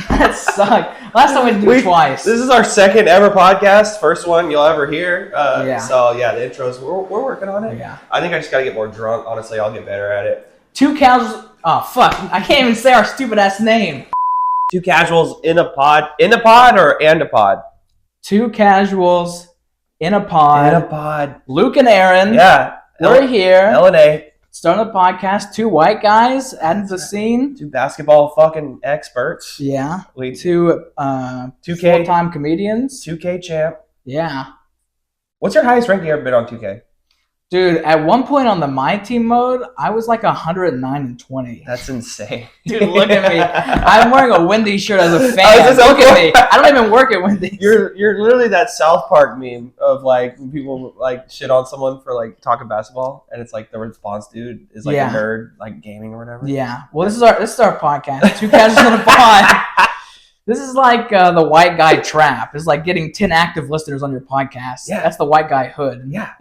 That sucked. Last time we did it twice. This is our second ever podcast. First one you'll ever hear. Yeah. So, yeah, the intros, we're working on it. Yeah. I think I just got to get more drunk. Honestly, I'll get better at it. 2Casuals. Oh, fuck. I can't even say our stupid-ass name. 2Casuals in a pod. In a pod or and a pod? 2Casuals in a pod. In a pod. Luke and Aaron. Yeah. We're here. L&A. Starting a podcast. Two white guys adding to the scene. Two basketball fucking experts. Yeah. We Two 2K full-time comedians. 2K champ. Yeah. What's your highest rank you ever been on 2K? Dude, at one point on the My Team mode, I was like 109-20. That's insane. Dude, look at me. I'm wearing a Wendy's shirt as a fan. Look at me. I don't even work at Wendy's. You're literally that South Park meme of like when people like shit on someone for like talking basketball, and it's like the response dude is like a nerd, like gaming or whatever. Yeah. Well, this is our podcast. 2 Casuals in a pod. This is like the white guy trap. It's like getting 10 active listeners on your podcast. Yeah. That's the white guy hood. Yeah.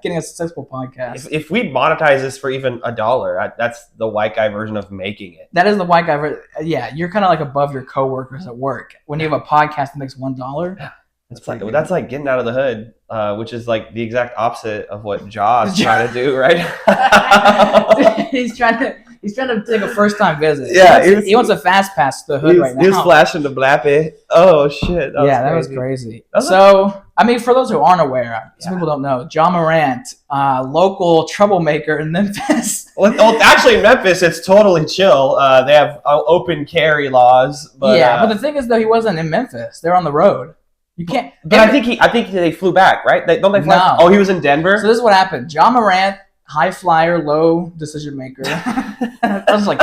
Getting a successful podcast. If we monetize this for even $1, that's the white guy version of making it. That is the white guy version. Yeah, you're kind of like above your coworkers at work. When you have a podcast that makes $1. Yeah. That's like getting out of the hood, which is like the exact opposite of what Ja's trying to do, right? He's trying to take a first-time visit. Yeah, he wants a fast pass to the hood right now. He was flashing the blappy. Oh shit! That was crazy. So, I mean, for those who aren't aware, some people don't know, Ja Morant, local troublemaker in Memphis. Well, actually, in Memphis, it's totally chill. They have open carry laws. But, but the thing is, though, he wasn't in Memphis. They're on the road. You can't. But I think they flew back, right? Don't they fly? No. Oh, he was in Denver. So this is what happened. Ja Morant, high flyer, low decision maker. I was like,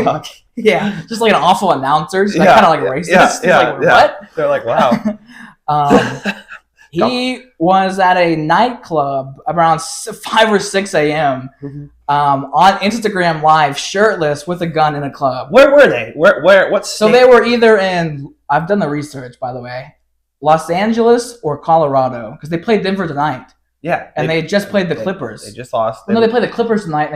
Fuck. Yeah, just like an awful announcer. Kind of like racist. What? They're like, wow. He was at a nightclub around 5 or 6 a.m. On Instagram Live, shirtless with a gun in a club. Where were they? What state? So they were either in, I've done the research, by the way, Los Angeles or Colorado, because they played Denver tonight. Yeah. And they just played the Clippers. They just lost. No, they played the Clippers tonight,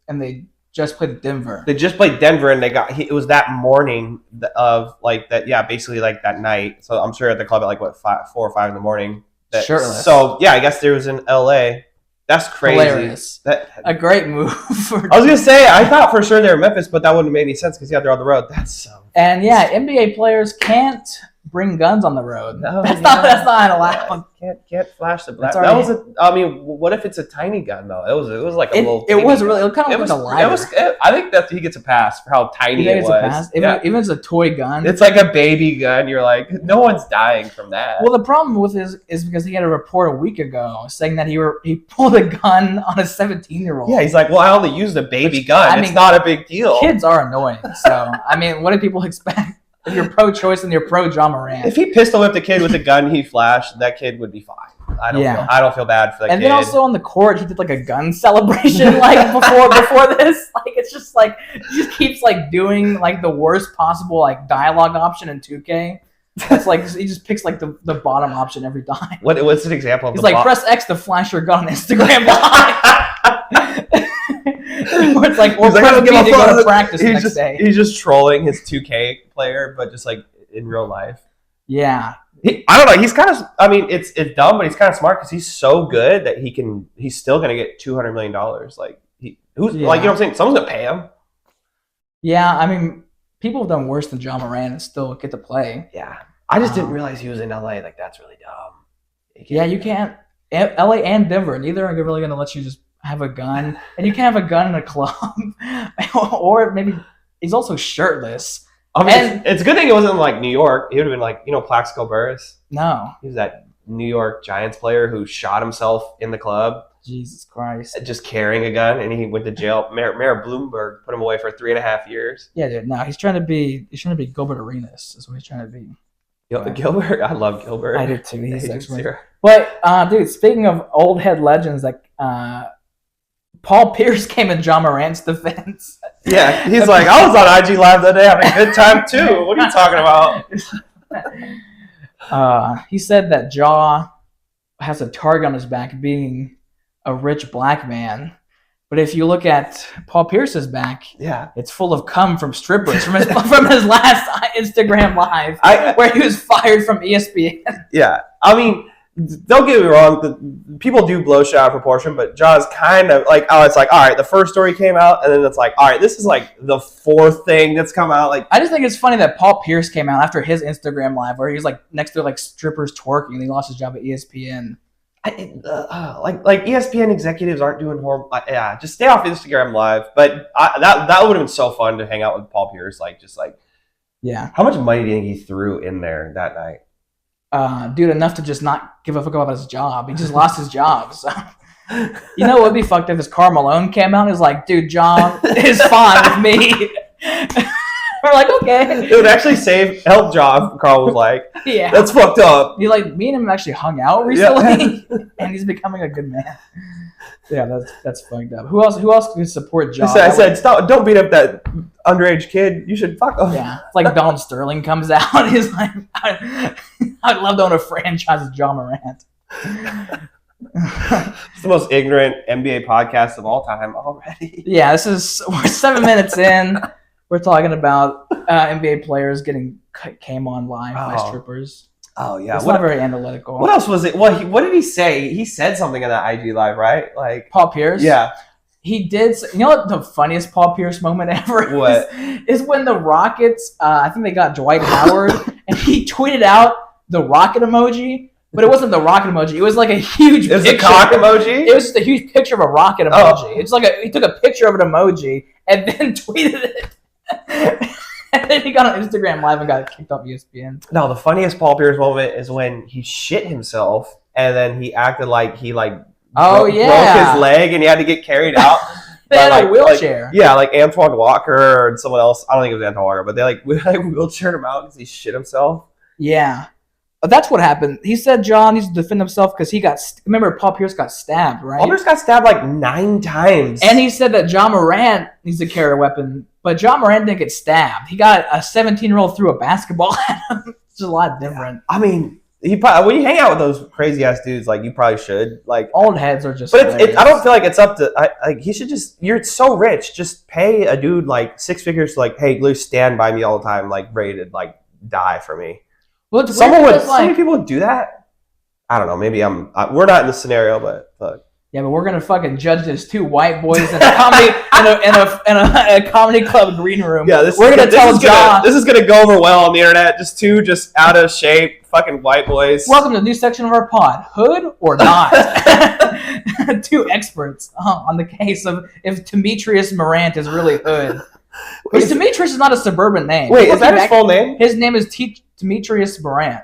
and they just played Denver. They just played Denver, and it was that morning of like that. Yeah, basically like that night. So I'm sure at the club at like 4 or 5 in the morning. Shirtless. So yeah, I guess there was in LA. That's crazy. Hilarious. A great move. I was gonna say I thought for sure they were Memphis, but that wouldn't have made any sense because they're on the road. That's so. And yeah, NBA players can't bring guns on the road. No, that's not allowed. Can't flash the black. That was what if it's a tiny gun though? It was like a little. It was really. It kind of like a lighter. I think that he gets a pass for how tiny it was. A pass? Even if it's a toy gun, it's like a baby gun. You're like, no one's dying from that. Well, the problem with this is because he had a report a week ago saying that he pulled a gun on a 17-year-old. Yeah, he's like, well, I only used a baby gun. It's not a big deal. Kids are annoying. So I mean, what do people expect? If you're pro-choice and you're pro-Ja Morant. If he pistol whipped a kid with a gun he flashed, that kid would be fine. I don't feel bad for that kid. And then also on the court, he did like a gun celebration like before this. Like it's just like he just keeps like doing like the worst possible like dialogue option in 2K. It's like he just picks like the bottom option every time. What's an example of He's like press X to flash your gun on Instagram Live. Or it's like, or press B to go to practice the next day. He's just trolling his 2K player, but just like in real life. Yeah. I don't know. He's kind of. I mean, it's dumb, but he's kind of smart because he's so good that he's still gonna get $200 million. Like like you know what I'm saying? Someone's gonna pay him. Yeah, I mean, people have done worse than Ja Morant and still get to play. Yeah, I just didn't realize he was in LA. Like that's really dumb. You can't. LA and Denver, neither are really gonna let you just have a gun, and you can't have a gun in a club, or maybe he's also shirtless. I mean, it's a good thing it wasn't like New York. It would have been like, Plaxico Burress. No. He was that New York Giants player who shot himself in the club. Jesus Christ. Just carrying a gun, and he went to jail. Mayor Bloomberg put him away for 3.5 years. Yeah, dude. No, he's trying to be Gilbert Arenas. Is what he's trying to be. Gilbert? I love Gilbert. I do too. He's excellent. But, dude, speaking of old head legends, like, Paul Pierce came in Ja Morant's defense. Yeah, he's like, I was on IG Live that day having a good time too. What are you talking about? He said that Ja has a target on his back being a rich black man. But if you look at Paul Pierce's back, it's full of cum from strippers from his last Instagram live where he was fired from ESPN. Yeah, I mean, don't get me wrong. People do blow shit out of proportion, but Ja's kind of like, it's like, all right, the first story came out, and then it's like, all right, this is like the fourth thing that's come out. Like, I just think it's funny that Paul Pierce came out after his Instagram live where he was like next to like strippers twerking, and he lost his job at ESPN. Like ESPN executives aren't doing horrible. Just stay off Instagram Live. But that would have been so fun to hang out with Paul Pierce. How much money do you think he threw in there that night? Dude, enough to just not give a fuck about his job. He just lost his job. So. You know what would be fucked up if Karl Malone came out and was like, dude, John is fine with me. We're like, okay. It would actually help John. Carl was like, yeah, that's fucked up. He like, me and him actually hung out recently, and he's becoming a good man. Yeah, that's fucked up. Who else can support John? I said, stop! Don't beat up that underage kid. You should fuck him. Yeah, it's like Donald Sterling comes out. He's like, I'd love to own a franchise of Ja Morant. It's the most ignorant NBA podcast of all time already. Yeah, we're 7 minutes in. We're talking about NBA players getting came on live by strippers. Oh, yeah. It's not very analytical. What else was it? What did he say? He said something in that IG live, right? Like Paul Pierce? Yeah. He did. You know what the funniest Paul Pierce moment ever is when the Rockets, I think they got Dwight Howard, and he tweeted out the rocket emoji, but it wasn't the rocket emoji. It was like a huge picture. It was a cock emoji? It was just a huge picture of a rocket emoji. It's like he took a picture of an emoji and then tweeted it. And then he got on Instagram Live and got kicked off ESPN. No, the funniest Paul Pierce moment is when he shit himself and then he acted like he broke his leg and he had to get carried out. They had a wheelchair. Like Antoine Walker and someone else. I don't think it was Antoine Walker, but they wheelchaired him out because he shit himself. Yeah. That's what happened. He said John needs to defend himself because he got... Remember, Paul Pierce got stabbed, right? Paul Pierce got stabbed like 9 times. And he said that Ja Morant needs to carry a weapon, but Ja Morant didn't get stabbed. He got a 17-year-old threw a basketball at him. It's a lot different. I mean, when you hang out with those crazy-ass dudes, like, you probably should. Like, old heads are just... But I don't feel like it's up to... he should just... You're so rich. Just pay a dude, like, 6 figures to, like, hey, Lou, stand by me all the time, like, ready to, like, die for me. Well, so many people would do that. I don't know. Maybe we're not in this scenario, but fuck. Yeah, but we're gonna fucking judge this 2 white boys in a comedy in a comedy club green room. Yeah, we're gonna tell John. This is gonna go over well on the internet. Just 2 out of shape fucking white boys. Welcome to the new section of our pod: hood or not. 2 experts on the case of if Demetrius Morant is really hood. Because Demetrius is not a suburban name. Wait, is that his full name? His name is Demetrius Morant.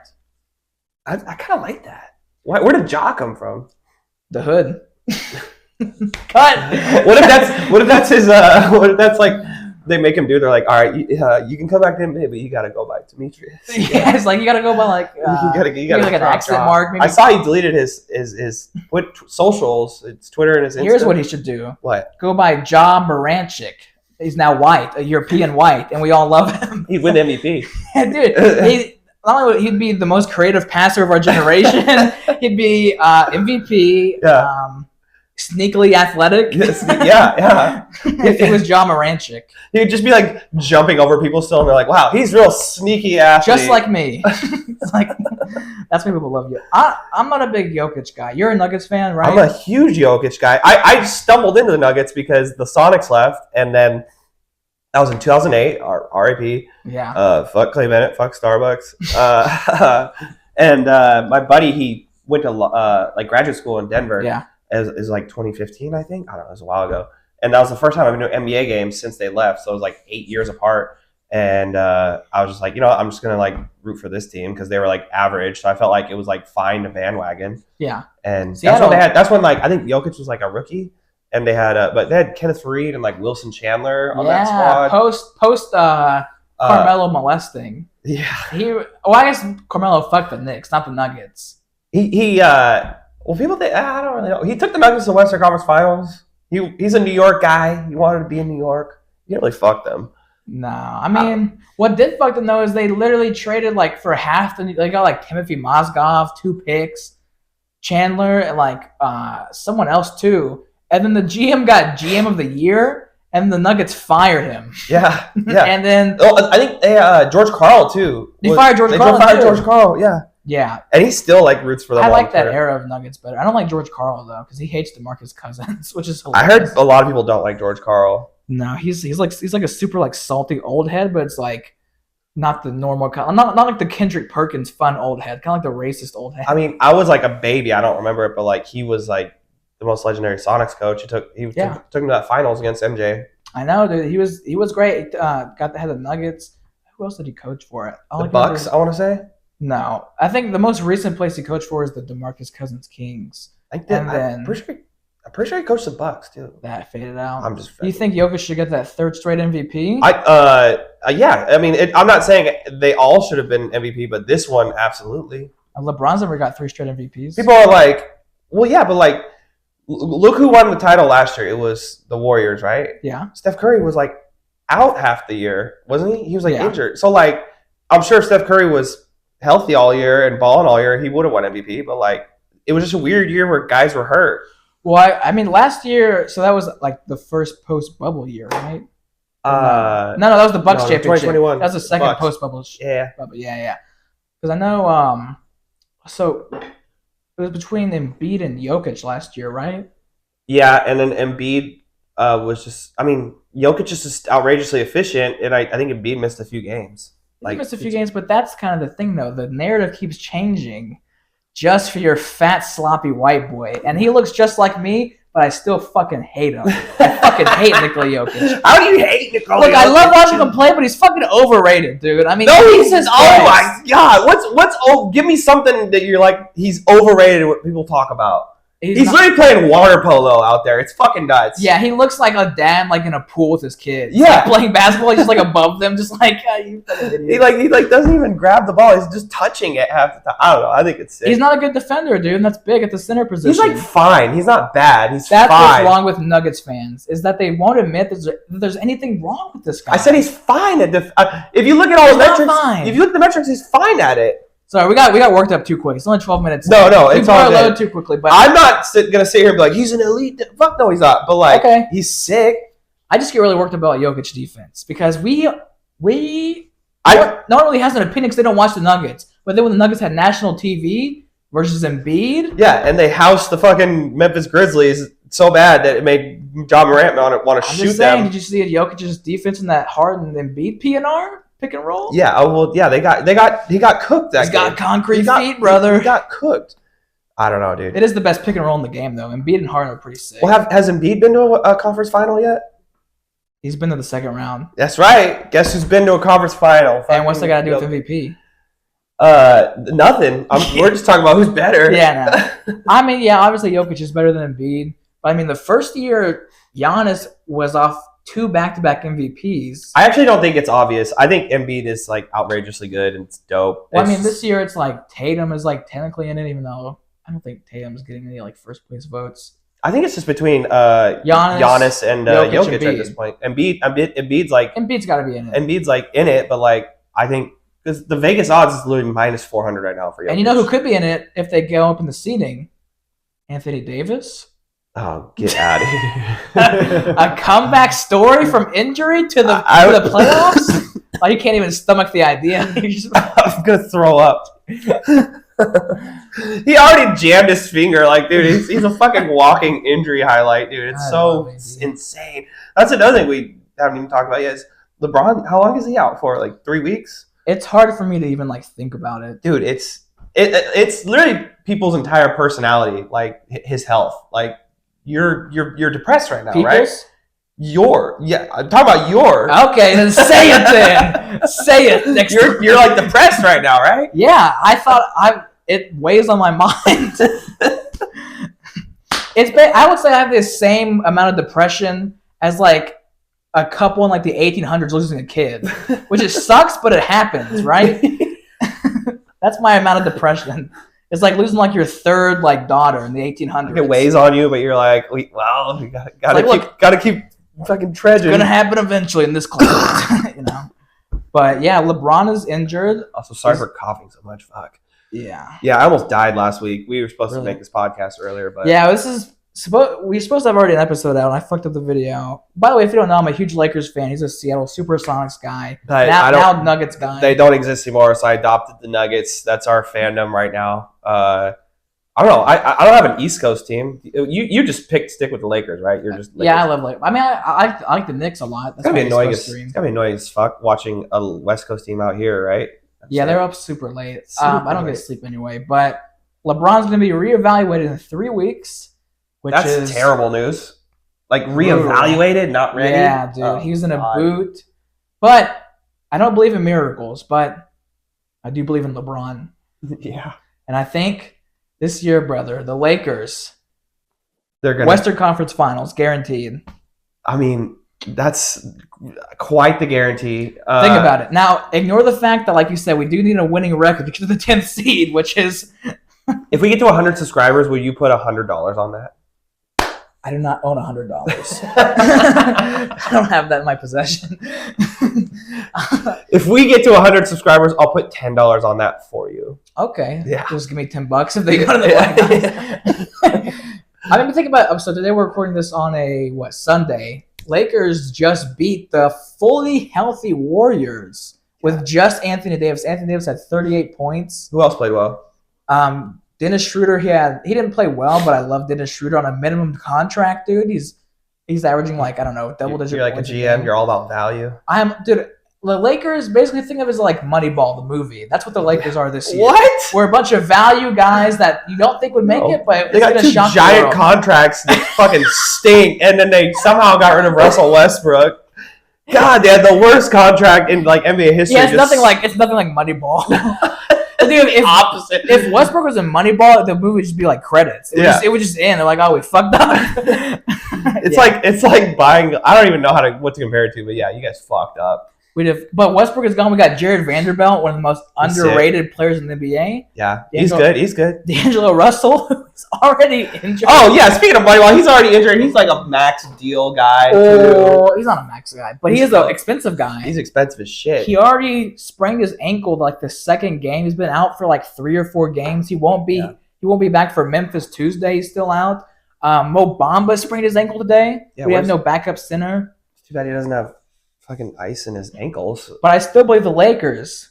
I kind of like that. Where did Ja come from? The hood. Cut. What if that's his? What if that's like they make him do? They're like, all right, you can come back to NBA, but you gotta go by Demetrius. Yeah, it's like you gotta go by like you gotta like an accent mark. Maybe. I saw he deleted his socials. It's Twitter and his Instagram. Here's what he should do. What? Go by Ja Morantchik. He's now white, a European white, and we all love him. He'd win MVP. Yeah, dude. Not only would he'd be the most creative passer of our generation, he'd be MVP, sneakily athletic. Yeah. If he was Ja Morantchik. He'd just be like jumping over people still, and they're like, wow, he's real sneaky athlete. Just like me. It's like, that's why people love you. I'm not a big Jokic guy. You're a Nuggets fan, right? I'm a huge Jokic guy. I stumbled into the Nuggets because the Sonics left, and then that was in 2008, RIP. Yeah. Fuck Clay Bennett, fuck Starbucks. And my buddy, he went to like graduate school in Denver. Yeah. As like 2015, I think. I don't know, it was a while ago. And that was the first time I've been to an NBA game since they left. So it was like 8 years apart. And I was just like, I'm just going to like root for this team because they were like average. So I felt like it was like fine to bandwagon. Yeah. And that's when they had, that's when like, I think Jokic was like a rookie. And they had, but they had Kenneth Faried and like Wilson Chandler on that squad. Post Carmelo molesting. Yeah. I guess Carmelo fucked the Knicks, not the Nuggets. Well, people think, I don't really know. He took the Nuggets to the Western Conference Finals. He's a New York guy. He wanted to be in New York. He didn't really fuck them. No, I mean, what did fuck them though is they literally traded like for half they got like Timothy Mozgov, 2 picks, Chandler, and like someone else too. and then the GM got GM of the year, and the Nuggets fired him. Yeah. And then I think George Karl too. They fired George Karl. George Karl. Yeah. Yeah. And he still like roots for them. I like that era of Nuggets better. I don't like George Karl though because he hates DeMarcus Cousins, which is hilarious. I heard a lot of people don't like George Karl. No, he's like a super like salty old head, but it's like not the normal kind. Not like the Kendrick Perkins fun old head, kind of like the racist old head. I mean, I was like a baby. I don't remember it, but like he was like the most legendary Sonics coach. He took him to that finals against MJ. I know, dude. He was great. Got the head of the Nuggets. Who else did he coach for it? The Bucks, I want to say. No, I think the most recent place he coached for is the DeMarcus Cousins Kings. I'm pretty sure he coached the Bucks too. That faded out. I'm just. Do you think Jokic should get that third straight MVP? Yeah. I mean, I'm not saying they all should have been MVP, but this one absolutely. LeBron's never got 3 straight MVPs. People are like, well, yeah, but like, look who won the title last year. It was the Warriors, right? Yeah. Steph Curry was like out half the year, wasn't he? He was like injured. So like, I'm sure if Steph Curry was healthy all year and balling all year, he would have won MVP. But like, it was just a weird year where guys were hurt. Well, I mean, last year, so that was like the first post-bubble year, right? No, that was the Bucks championship. 2021. That was the second post-bubble. Yeah. Yeah. Because I know, so it was between Embiid and Jokic last year, right? Yeah, and then Embiid was just, I mean, Jokic is just outrageously efficient, and I think Embiid missed a few games. He missed a few games, but that's kind of the thing, though. The narrative keeps changing just for your fat, sloppy white boy. And he looks just like me, but I still fucking hate him. I fucking hate Nikola Jokic. How do you hate Nikola Jokic? Look, I love watching him play, but he's fucking overrated, dude. I mean, oh my God. Give me something that you're like, he's overrated what people talk about. He's literally playing water polo out there. It's fucking nuts. Yeah, he looks like a dad like in a pool with his kids. Yeah, like playing basketball. He's just like above them, just like you fucking idiot. He doesn't even grab the ball. He's just touching it half the time. I don't know. I think it's sick. He's not a good defender, dude. And that's big at the center position. He's like fine. He's not bad. That's fine. What's wrong with Nuggets fans is that they won't admit that there's anything wrong with this guy. I said he's fine at if you look at all the metrics, if you look at the metrics, he's fine at it. Sorry, we got worked up too quick. It's only 12 minutes. No, it's all good. Too quickly. But I'm not gonna sit here and be like he's an elite. Fuck no, he's not. But like, he's sick. I just get really worked up about Jokic defense because no one really has an opinion because they don't watch the Nuggets. But then when the Nuggets had national TV versus Embiid, yeah, and they housed the fucking Memphis Grizzlies so bad that it made Ja Morant want to shoot them. Did you see Jokic's defense in that Harden and Embiid PNR? Pick and roll? Yeah, he got cooked that game. He's got concrete feet, brother. He got cooked. I don't know, dude. It is the best pick and roll in the game, though. Embiid and Harden are pretty sick. Well, has Embiid been to a conference final yet? He's been to the second round. That's right. Guess who's been to a conference final? And what's that got to do with MVP? Nothing. We're just talking about who's better. Yeah, no. I mean, yeah, obviously Jokic is better than Embiid. But, I mean, the first year, Giannis was off 2 back-to-back MVPs. I actually don't think it's obvious. I think Embiid is like outrageously good and it's dope. Well, I mean, this year it's like Tatum is like technically in it, even though I don't think Tatum is getting any like first place votes. I think it's just between Giannis and Jokic at this point. Embiid's got to be in it. Embiid's like in it, but like I think because the Vegas odds is literally minus 400 right now for Jokic. And you know who could be in it if they go up in the seeding? Anthony Davis. Oh, get out of here. A comeback story from injury to the playoffs? Like, you can't even stomach the idea. I'm going to throw up. He already jammed his finger. Like, dude, he's a fucking walking injury highlight, dude. It's so insane. That's another thing we haven't even talked about yet is LeBron, how long is he out for? Like 3 weeks? It's hard for me to even, like, think about it. Dude, it's literally people's entire personality, like, his health. Like, You're depressed right now, right? I'm talking about your. Okay, then say it then. Say it. You're like depressed right now, right? Yeah, I thought it weighs on my mind. I would say I have the same amount of depression as like a couple in like the 1800s losing a kid, which it sucks, but it happens, right? That's my amount of depression. It's like losing like your third like daughter in the 1800s. It weighs on you, but you're like, we gotta keep fucking trudging. It's gonna happen eventually in this climate, you know. But yeah, LeBron is injured. Also, sorry for coughing so much. Fuck. Yeah. Yeah, I almost died last week. We were supposed to make this podcast earlier, but yeah, this is we're supposed to have already an episode out, and I fucked up the video. By the way, if you don't know, I'm a huge Lakers fan. He's a Seattle Supersonics guy. Now Nuggets guy. They don't exist anymore, so I adopted the Nuggets. That's our fandom right now. I don't know. I don't have an East Coast team. You just stick with the Lakers, right? You're just Lakers. Yeah, I love Lakers. I mean, I like the Knicks a lot. It's gotta be annoying. It's gotta be annoying as fuck watching a West Coast team out here, right? They're up super late. I don't get sleep anyway. But LeBron's gonna be reevaluated in 3 weeks. That's terrible news. Like reevaluated, not ready. Yeah, dude. He was in a boot. But I don't believe in miracles, but I do believe in LeBron. Yeah. And I think this year, brother, the Lakers, they're gonna Western Conference Finals, guaranteed. I mean, that's quite the guarantee. Think about it. Now, ignore the fact that, like you said, we do need a winning record to get to the 10th seed, which is... If we get to 100 subscribers, will you put $100 on that? I do not own $100. I don't have that in my possession. If we get to 100 subscribers, I'll put $10 on that for you. Okay. Yeah. Just give me $10 if they go to the White House. I mean, think about it. So today we're recording this on Sunday. Lakers just beat the fully healthy Warriors with just Anthony Davis. Anthony Davis had 38 points. Who else played well? Dennis Schroeder, he didn't play well, but I love Dennis Schroeder on a minimum contract, dude. He's averaging double digit. You're like a GM. You're all about value. Dude. The Lakers, basically think of it as like Moneyball, the movie. That's what the Lakers are this year. What? We're a bunch of value guys that you don't think would make it, but they got two giant contracts that fucking stink, and then they somehow got rid of Russell Westbrook. God, they had the worst contract in like NBA history. Yeah, it's nothing like Moneyball. Dude, if Westbrook was in Moneyball, the movie would just be like credits. It would just end. They're like, oh, we fucked up. It's like buying. I don't even know what to compare it to, but yeah, you guys fucked up. But Westbrook is gone. We got Jared Vanderbilt, one of the most underrated players in the NBA. Yeah, he's good. D'Angelo Russell, who's already injured. Oh yeah, speaking of Moneyball, he's already injured. He's like a max deal guy. Oh, he's not a max guy, but he is an expensive guy. He's expensive as shit. He already sprained his ankle like the second game. He's been out for like 3 or 4 games. He won't be back for Memphis Tuesday. He's still out. Mo Bamba sprained his ankle today. We have no backup center. It's too bad he doesn't have fucking ice in his ankles. But I still believe the Lakers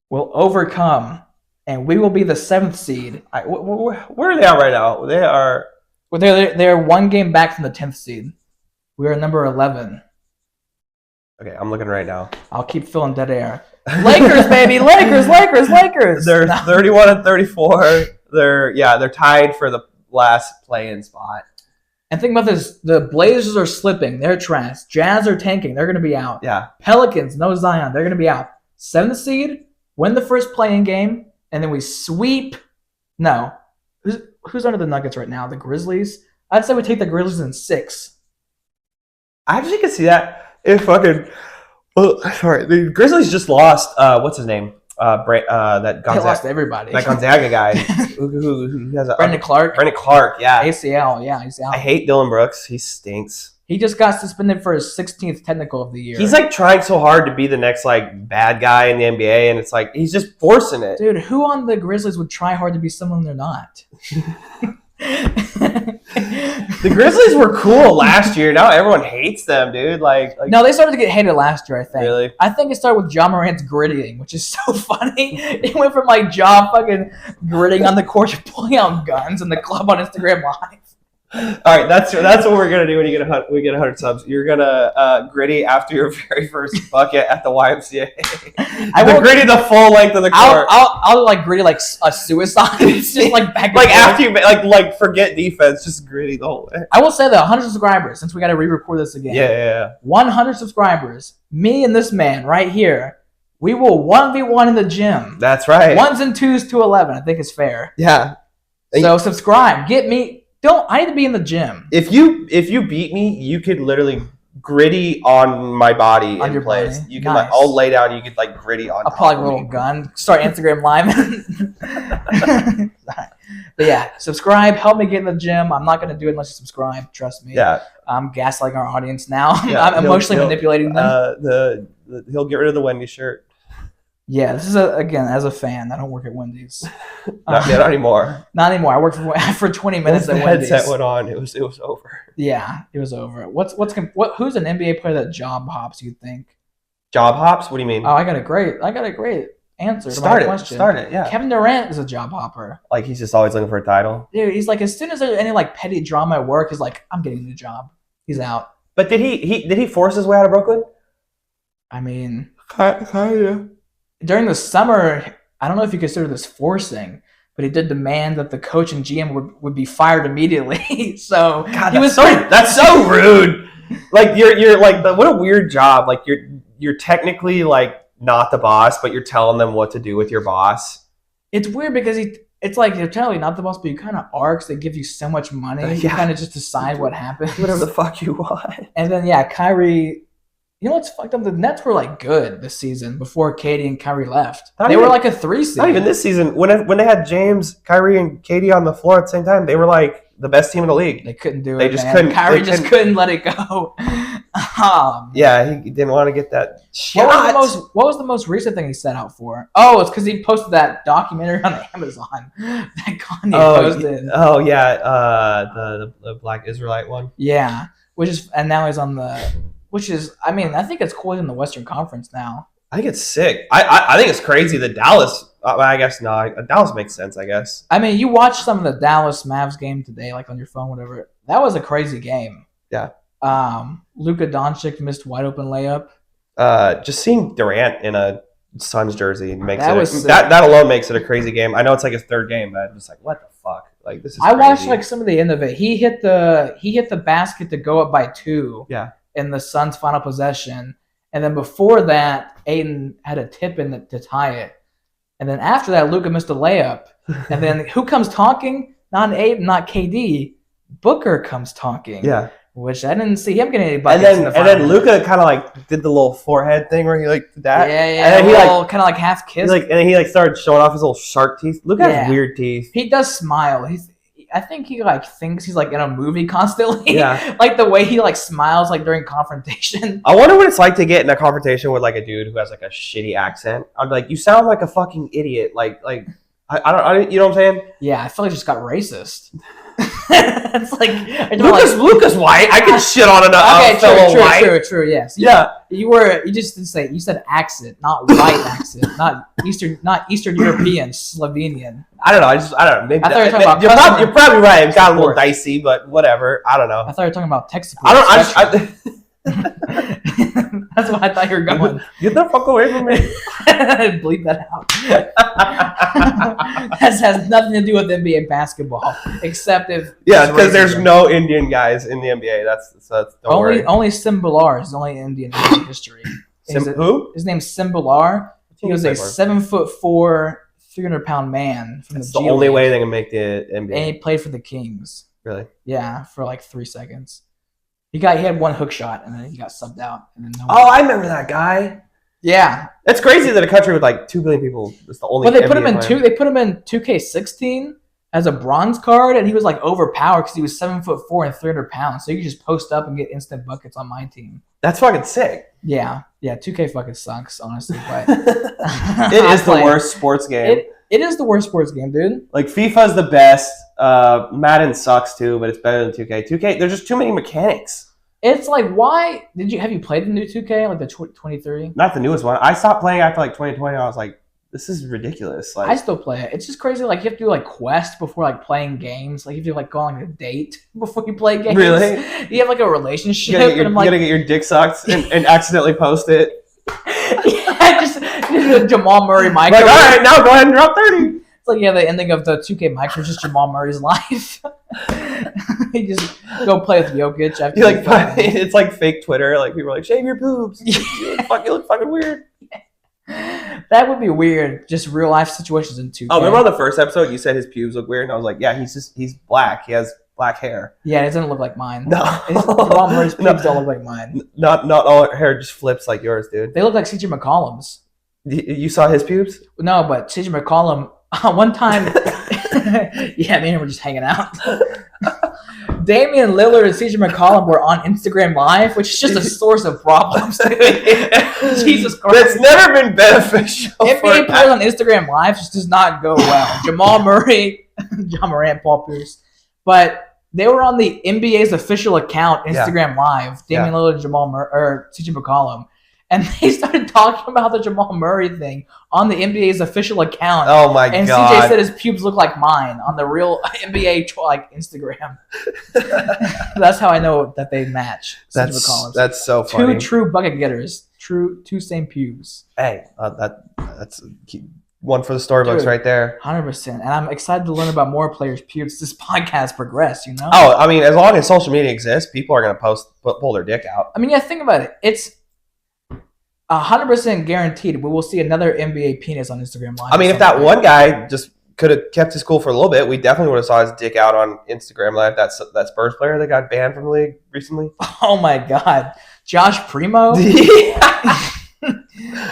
will overcome, and we will be the 7th seed. Where are they at right now? They are... Well, they're 1 game back from the 10th seed. We are number 11. Okay, I'm looking right now. I'll keep filling dead air. Lakers, baby! Lakers! They're 31 and 34. They're tied for the last play-in spot. And think about this. The Blazers are slipping. They're trash. Jazz are tanking. They're going to be out. Yeah. Pelicans, no Zion. They're going to be out. 7th seed, win the first play-in game, and then we sweep. No. Who's under the Nuggets right now? The Grizzlies? I'd say we take the Grizzlies in 6. I actually could see that. The Grizzlies just lost, what's his name? They lost to everybody. That Gonzaga guy. who has Brandon Clark. Brandon Clark, yeah. ACL, yeah, he's out. I hate Dylan Brooks. He stinks. He just got suspended for his 16th technical of the year. He's like trying so hard to be the next like bad guy in the NBA, and it's like he's just forcing it. Dude, who on the Grizzlies would try hard to be someone they're not? The Grizzlies were cool last year. Now everyone hates them, dude. No, they started to get hated last year, I think. Really? I think it started with Ja Morant's grittying, which is so funny. It went from like Ja fucking gritting on the court to pulling out guns in the club on Instagram Live. All right, that's what we're gonna do when you get 100 subs. You're gonna gritty after your very first bucket at the YMCA. I will gritty the full length of the court. I'll like gritty like a suicide. It's just like back. Like after you like forget defense, just gritty the whole way. I will say that 100 subscribers, since we got to re-record this again. Yeah. 100 subscribers. Me and this man right here. We will 1v1 in the gym. That's right. 1s and 2s to 11. I think it's fair. Yeah. So subscribe. Get me. I need to be in the gym. If you beat me, you could literally gritty on my body on in your place. Body. You can nice. I'll lay down. You could like gritty on. I'll probably have a little gun. Start Instagram Live. But yeah, subscribe. Help me get in the gym. I'm not gonna do it unless you subscribe. Trust me. Yeah. I'm gaslighting our audience now. Yeah, I'm emotionally manipulating them. He'll get rid of the Wendy shirt. Yeah, this is again as a fan. I don't work at Wendy's. Not anymore. Not anymore. I worked for 20 minutes at Wendy's. The headset went on. It was over. Yeah, it was over. Who's an NBA player that job hops? You think? Job hops? What do you mean? Oh, I got a great answer to my question. Start it. Yeah. Kevin Durant is a job hopper. Like he's just always looking for a title. Dude, he's like as soon as there's any like petty drama at work, he's like, I'm getting a new job. He's out. But did he force his way out of Brooklyn? I mean, kinda. During the summer, I don't know if you consider this forcing, but he did demand that the coach and GM would be fired immediately. So God, that's so rude. Like you're like what a weird job. Like you're technically like not the boss, but you're telling them what to do with your boss. It's weird because it's like you're technically not the boss, but you kind of are because they give you so much money. You kind of just decide what happens. Whatever the fuck you want. And then Kyrie. You know what's fucked up? The Nets were like good this season before KD and Kyrie left. They were like a 3 seed. Not even this season. When they had James, Kyrie, and KD on the floor at the same time, they were like the best team in the league. They couldn't do it. They just couldn't. Kyrie just couldn't let it go. Yeah, he didn't want to get that shot. What was the most recent thing he set out for? Oh, it's because he posted that documentary on Amazon that Kanye posted. Oh yeah, the Black Israelite one. Yeah, and now he's on the. Which is, I mean, I think it's cool in the Western Conference now. I think it's sick. I think it's crazy that Dallas. I guess no. Dallas makes sense. I guess. I mean, you watched some of the Dallas Mavs game today, like on your phone, whatever. That was a crazy game. Yeah. Luka Doncic missed wide open layup. Just seeing Durant in a Suns jersey makes that alone makes it a crazy game. I know it's like his third game, but I'm just like, what the fuck? Like this is. I watched like some of the end of it. He hit the basket to go up by 2. Yeah. In the Suns' final possession. And then before that, Aiden had a tip in to tie it. And then after that, Luka missed a layup. And then who comes talking? Not Aiden, not KD. Booker comes talking. Yeah. Which I didn't see him getting any buckets and then Luka kind of like did the little forehead thing where he like did that. Yeah. And then he like kind of like half kissed. And then he like started showing off his little shark teeth. Luka has weird teeth. He does smile. I think he like thinks he's like in a movie constantly. Yeah. Like the way he like smiles like during confrontation. I wonder what it's like to get in a confrontation with like a dude who has like a shitty accent. I'm like, you sound like a fucking idiot. Like I don't you know what I'm saying? Yeah, I feel like I just got racist. It's like Luka's white. I can shit on a fellow white. True. Yes. Yeah. You just didn't say. You said accent, not white accent, not Eastern European, Slovenian. I don't know. I don't know. Maybe you're probably right. It got a little dicey, but whatever. I don't know. I thought you were talking about tech support. That's what I thought you were going. Get the fuck away from me. Bleep that out. This has nothing to do with NBA basketball, except because there's no Indian guys in the NBA. That's only Sim Bilar is the only Indian in history. Who? His name's Sim Bilar. He was a 7'4", 300-pound man from the only way they can make the NBA. And he played for the Kings. Really? Yeah, for like 3 seconds. He had one hook shot and then he got subbed out. And then I remember that guy. Yeah, it's crazy that a country with like 2 billion people is the only. Well, they put him in They put him in 2K16 as a bronze card, and he was like overpowered because he was 7'4" and 300 pounds. So you could just post up and get instant buckets on my team. That's fucking sick. Yeah. 2K fucking sucks, honestly. But it is the worst sports game. It is the worst sports game, dude. Like FIFA's the best. Madden sucks too, but it's better than 2K. 2K, there's just too many mechanics. It's like, why have you played the new 2K, like the 23? Not the newest one. I stopped playing after like 2020. I was like, this is ridiculous. Like, I still play it. It's just crazy. Like you have to do like quests before like playing games. Like you have to like go on like a date before you play games. Really? You have like a relationship. You gotta get your dick sucked and accidentally post it. Yeah, just Jamal Murray micro. Like, all right, now go ahead and drop 30. It's like the ending of the 2K micro is just Jamal Murray's life. He just go play with Jokic. After it's like fake Twitter. Like people are like, shave your boobs. You look fucking weird. That would be weird. Just real life situations in 2K. Oh, remember on the first episode you said his pubes look weird, and I was like, yeah, he's black. He has black hair. Yeah, it doesn't look like mine. No, Jamal Murray's pubes don't look like mine. Not all hair just flips like yours, dude. They look like CJ McCollum's. You saw his pubes? No, but CJ McCollum one time. Yeah, me and him were just hanging out. Damian Lillard and CJ McCollum were on Instagram Live, which is just a source of problems. Jesus Christ. That's never been beneficial. NBA players on Instagram Live just does not go well. Jamal Murray, Ja Morant, Paul Pierce. But they were on the NBA's official account, Instagram Live, Damian Lillard and CJ McCollum. And they started talking about the Jamal Murray thing on the NBA's official account. Oh my god! And CJ said his pubes look like mine on the real NBA Instagram. That's how I know that they match. That's so funny. Two true bucket getters, two same pubes. Hey, that's one for the storybooks right there. 100%. And I'm excited to learn about more players' pubes. This podcast progress, Oh, I mean, as long as social media exists, people are going to pull their dick out. I mean, yeah, think about it. It's 100% guaranteed we will see another NBA penis on Instagram Live. I mean, if that one guy just could have kept his cool for a little bit, we definitely would have saw his dick out on Instagram Live. That Spurs player that got banned from the league recently. Oh my god, Josh Primo.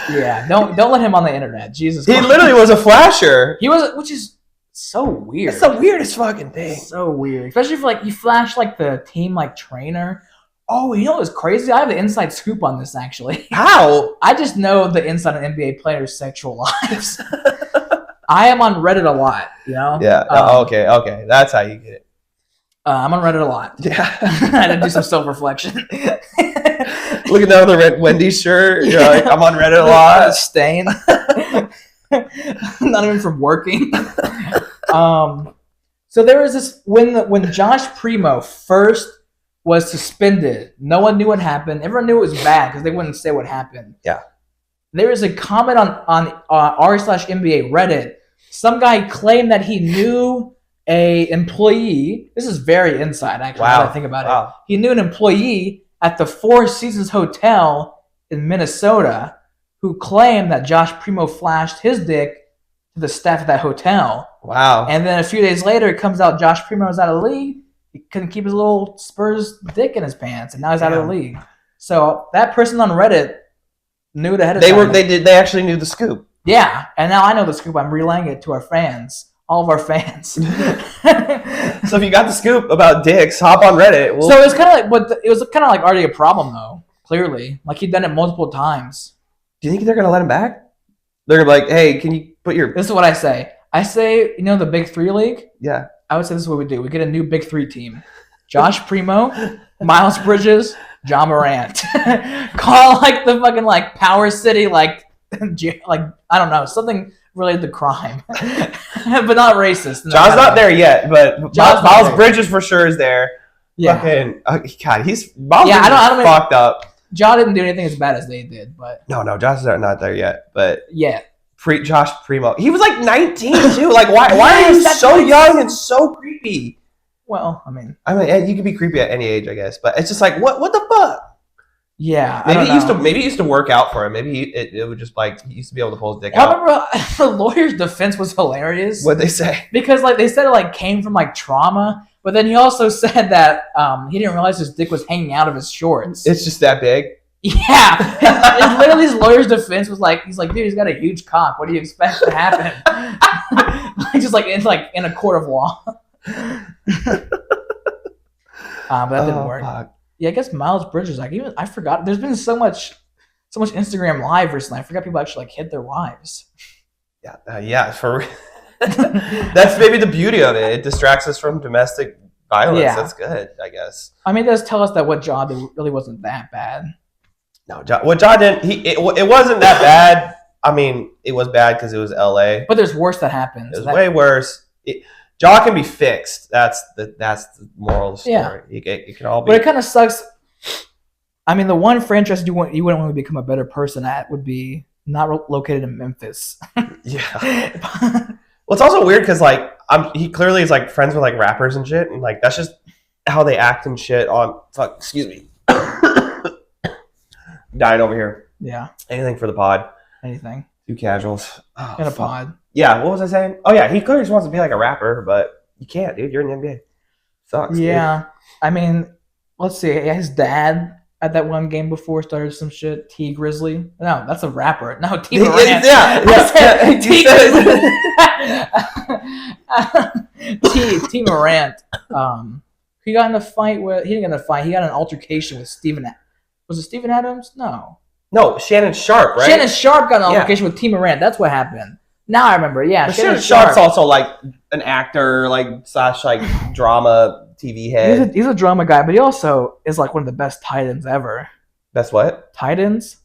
Yeah, don't let him on the internet. Jesus Christ. He literally was a flasher. He was, which is so weird. It's the weirdest fucking thing. So weird, especially if you flash the team trainer. Oh, you know what's crazy? I have the inside scoop on this, actually. How? I just know the inside of NBA players' sexual lives. I am on Reddit a lot, Yeah. Okay. That's how you get it. I'm on Reddit a lot. Yeah. I had to do some self-reflection. Look at that other Wendy's shirt. You're like, I'm on Reddit a lot. Stain. Not even from working. So there was this when Josh Primo first was suspended. No one knew what happened. Everyone knew it was bad because they wouldn't say what happened. Yeah. There was a comment on r/NBA Reddit. Some guy claimed that he knew a employee. This is very inside, actually. Wow. Now that I think about it. He knew an employee at the Four Seasons Hotel in Minnesota who claimed that Josh Primo flashed his dick to the staff at that hotel. Wow. And then a few days later, it comes out Josh Primo was out of the league. He couldn't keep his little Spurs dick in his pants, and now he's out of the league. So that person on Reddit knew it ahead of time. They actually knew the scoop. Yeah, and now I know the scoop. I'm relaying it to our fans, all of our fans. So if you got the scoop about dicks, hop on Reddit. So it's kind of it was kind of already a problem though. Clearly, he'd done it multiple times. Do you think they're gonna let him back? They're gonna be like, hey, can you put your? This is what I say. I say, the Big Three league. Yeah. I would say this is what we do. We get a new Big Three team. Josh Primo, Miles Bridges, Ja Morant. Call the fucking Power City I don't know, something related to crime. But not racist. John's not there yet, but Miles Bridges for sure is there. Yeah. Fucking, God, Miles Bridges I don't fucked up. Ja didn't do anything as bad as they did, but No, Josh's not there yet. But yeah. Josh Primo. He was 19 too. Why are you so young and so creepy? Well, I mean, you can be creepy at any age, I guess. But it's just what the fuck? Yeah, maybe it used to work out for him. Maybe it would just he used to be able to pull his dick out. I remember the lawyer's defense was hilarious. What'd they say? Because they said it came from trauma, but then he also said that he didn't realize his dick was hanging out of his shorts. It's just that big. Yeah, literally his lawyer's defense was he's dude, he's got a huge cock. What do you expect to happen? Just in a court of law. But that didn't work. Fuck. Yeah, I guess Miles Bridges. I forgot. There's been so much Instagram Live recently. I forgot people actually hit their wives. Yeah, for that's maybe the beauty of it. It distracts us from domestic violence. Yeah. That's good, I guess. I mean, it does tell us that what Ja did really wasn't that bad. No, what Ja did, it wasn't that bad. I mean, it was bad because it was LA. But there's worse that happened. It was way worse. Ja can be fixed. That's the moral of the story. Yeah. It can all be. But it kind of sucks. I mean, the one franchise you wouldn't want to become a better person at would be not located in Memphis. Yeah. Well, it's also weird because he clearly is friends with rappers and shit, and that's just how they act and shit on. Fuck, excuse me. Dying over here. Yeah. Anything for the pod. Anything. 2Casuals. Oh, in a pod. Yeah. What was I saying? Oh yeah, he clearly just wants to be a rapper, but you can't, dude. You're in the NBA. Sucks. Yeah. Dude. I mean, let's see. His dad at that one game before started some shit. T Grizzly. No, that's a rapper. No, T Morant. Yeah. T Morant. He got in a fight with. He didn't get in a fight. He got in an altercation with Steven. Was it Steven Adams? No. No, Shannon Sharp, right? Shannon Sharp got in an altercation with T. Morant. That's what happened. Now I remember. Yeah, Shannon Sharp's also like an actor, like slash like drama TV head. He's a drama guy, but he also is like one of the best tight ends ever. Best what? Tight ends.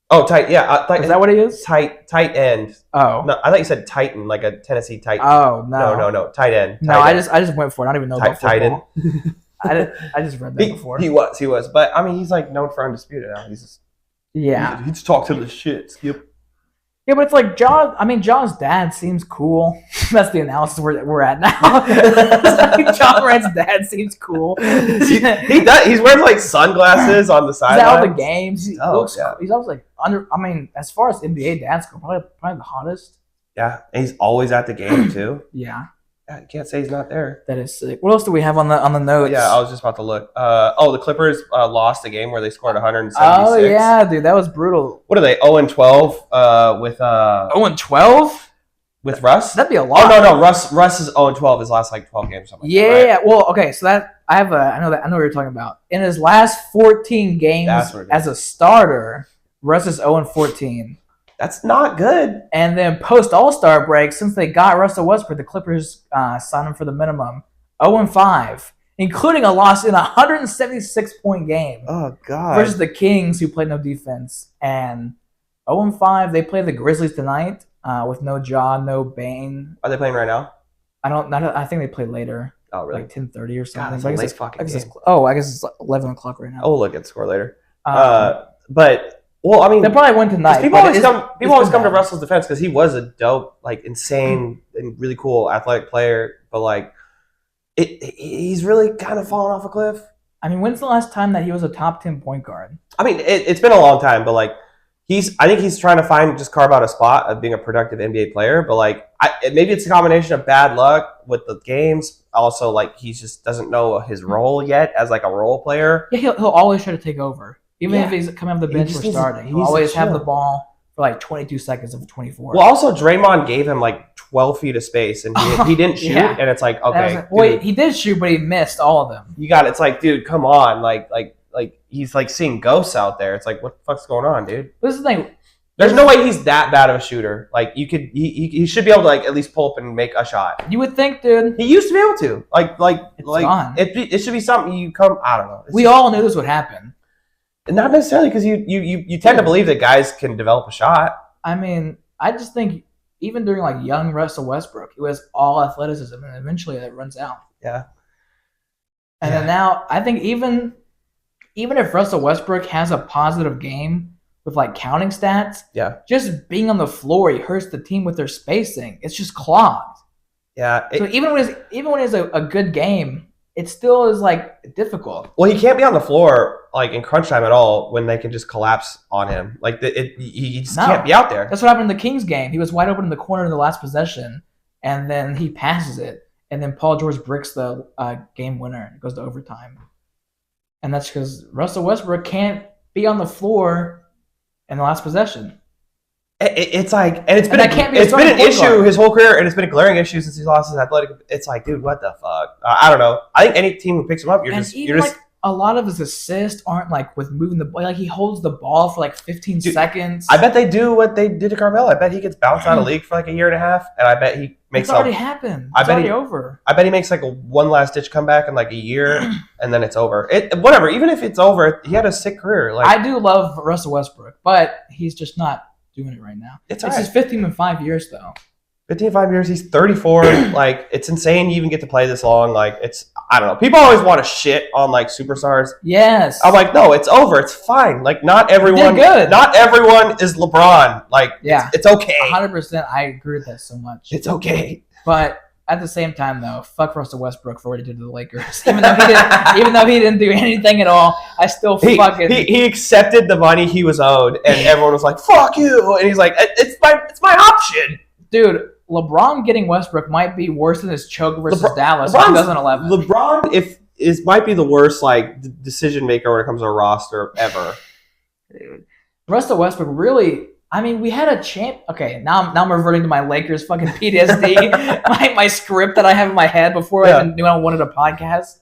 Oh, tight. Yeah, is that what he is? Tight end. Oh, no, I thought you said Titan, like a Tennessee Titan. Oh no, no, tight end. No, I just went for it. I don't even know about football. Titan. I just read that before. He was, but I mean, he's like known for Undisputed now. He's just he just talks to the shit. Skip. Yeah, but it's like Ja's dad seems cool. That's the analysis we're at now. Ja Morant's dad seems cool. He does. He's wearing like sunglasses on the sideline. He's out of the games. He's always like as far as NBA dads go, probably the hottest. Yeah, and he's always at the game too. Yeah. You can't say he's not there. That is sick. What else do we have on the notes? Yeah, I was just about to look. The Clippers lost a game where they scored 176. Oh yeah, dude, that was brutal. What are they? 0-12 with 0-12 with Russ? That'd be a lot. Oh no, Russ is 0-12 his last like 12 games or something. Yeah, right? Well, okay, so that I know what you're talking about. In his last 14 games as a starter, Russ is 0-14. That's not good. And then post All-Star break, since they got Russell Westbrook, the Clippers signed him for the minimum. 0-5, including a loss in a 176-point game. Oh God! Versus the Kings, who played no defense, and 0-5. They play the Grizzlies tonight with no Ja, no Bane. Are they playing right now? I think they play later. Oh really? Like 10:30 or something. God, that's a late fucking game. I guess it's 11 o'clock right now. Oh, we'll look at the score later. But. Well, I mean, they probably win tonight. People always come to Russell's defense because he was a dope, like insane and really cool athletic player. But like, he's really kind of fallen off a cliff. I mean, when's the last time that he was a top 10 point guard? I mean, it's been a long time, but like, I think he's trying to carve out a spot of being a productive NBA player. But like, maybe it's a combination of bad luck with the games. Also, like, he just doesn't know his role yet as like a role player. Yeah, he'll always try to take over. Even if he's coming off the bench for starting, he'll always have the ball for like 22 seconds of 24. Well, also Draymond gave him like 12 feet of space, and he didn't shoot, and it's like, okay, wait, he did shoot, but he missed all of them. It's like, dude, come on, like he's like seeing ghosts out there. It's like, what the fuck's going on, dude? This is the thing. There's no way he's that bad of a shooter. Like he should be able to like at least pull up and make a shot. You would think, dude. He used to be able to. Like gone. It should be something I don't know. We all knew this would happen. Not necessarily, because you tend to believe that guys can develop a shot. I mean, I just think even during like young Russell Westbrook, he was all athleticism, and eventually that runs out. Yeah. And then now, I think even if Russell Westbrook has a positive game with like counting stats, just being on the floor, he hurts the team with their spacing. It's just clogged. Yeah. So even when it's a good game, it still is like difficult. Well, he can't be on the floor like in crunch time at all when they can just collapse on him. Like he just can't be out there. That's what happened in the Kings game. He was wide open in the corner in the last possession, and then he passes it, and then Paul George bricks the game winner. It goes to overtime, and that's because Russell Westbrook can't be on the floor in the last possession. It's like, and it's been an issue his whole career, and it's been a glaring issue since he lost his athletic. It's like, dude, what the fuck? I don't know. I think any team who picks him up, you're just a lot of his assists aren't like with moving the ball. Like he holds the ball for like 15 seconds. I bet they do what they did to Carmelo. I bet he gets bounced out of the league for like a year and a half, and I bet he makes. It's already happened. It's already over. I bet he makes like a one last ditch comeback in like a year, and then it's over. Whatever. Even if it's over, he had a sick career. Like, I do love Russell Westbrook, but he's just not doing it right now. It's his 15 and 5 years though. 15 and 5 years. He's 34. Like, it's insane you even get to play this long. Like, I don't know. People always want to shit on like superstars. Yes. I'm like, no, it's over. It's fine. Like, not everyone is LeBron. Like, it's okay. 100%. I agree with that so much. It's okay. But at the same time, though, fuck Russell Westbrook for what he did to the Lakers. Even though he didn't do anything at all, I still fucking. He accepted the money he was owed, and everyone was like, "Fuck you!" And he's like, "It's my option." Dude, LeBron getting Westbrook might be worse than his choke versus Dallas in 2011. LeBron might be the worst like decision maker when it comes to a roster ever. Dude, Russell Westbrook really. I mean, we had a champ. Okay, now I'm reverting to my Lakers fucking PTSD, my script that I have in my head before I even knew I wanted a podcast.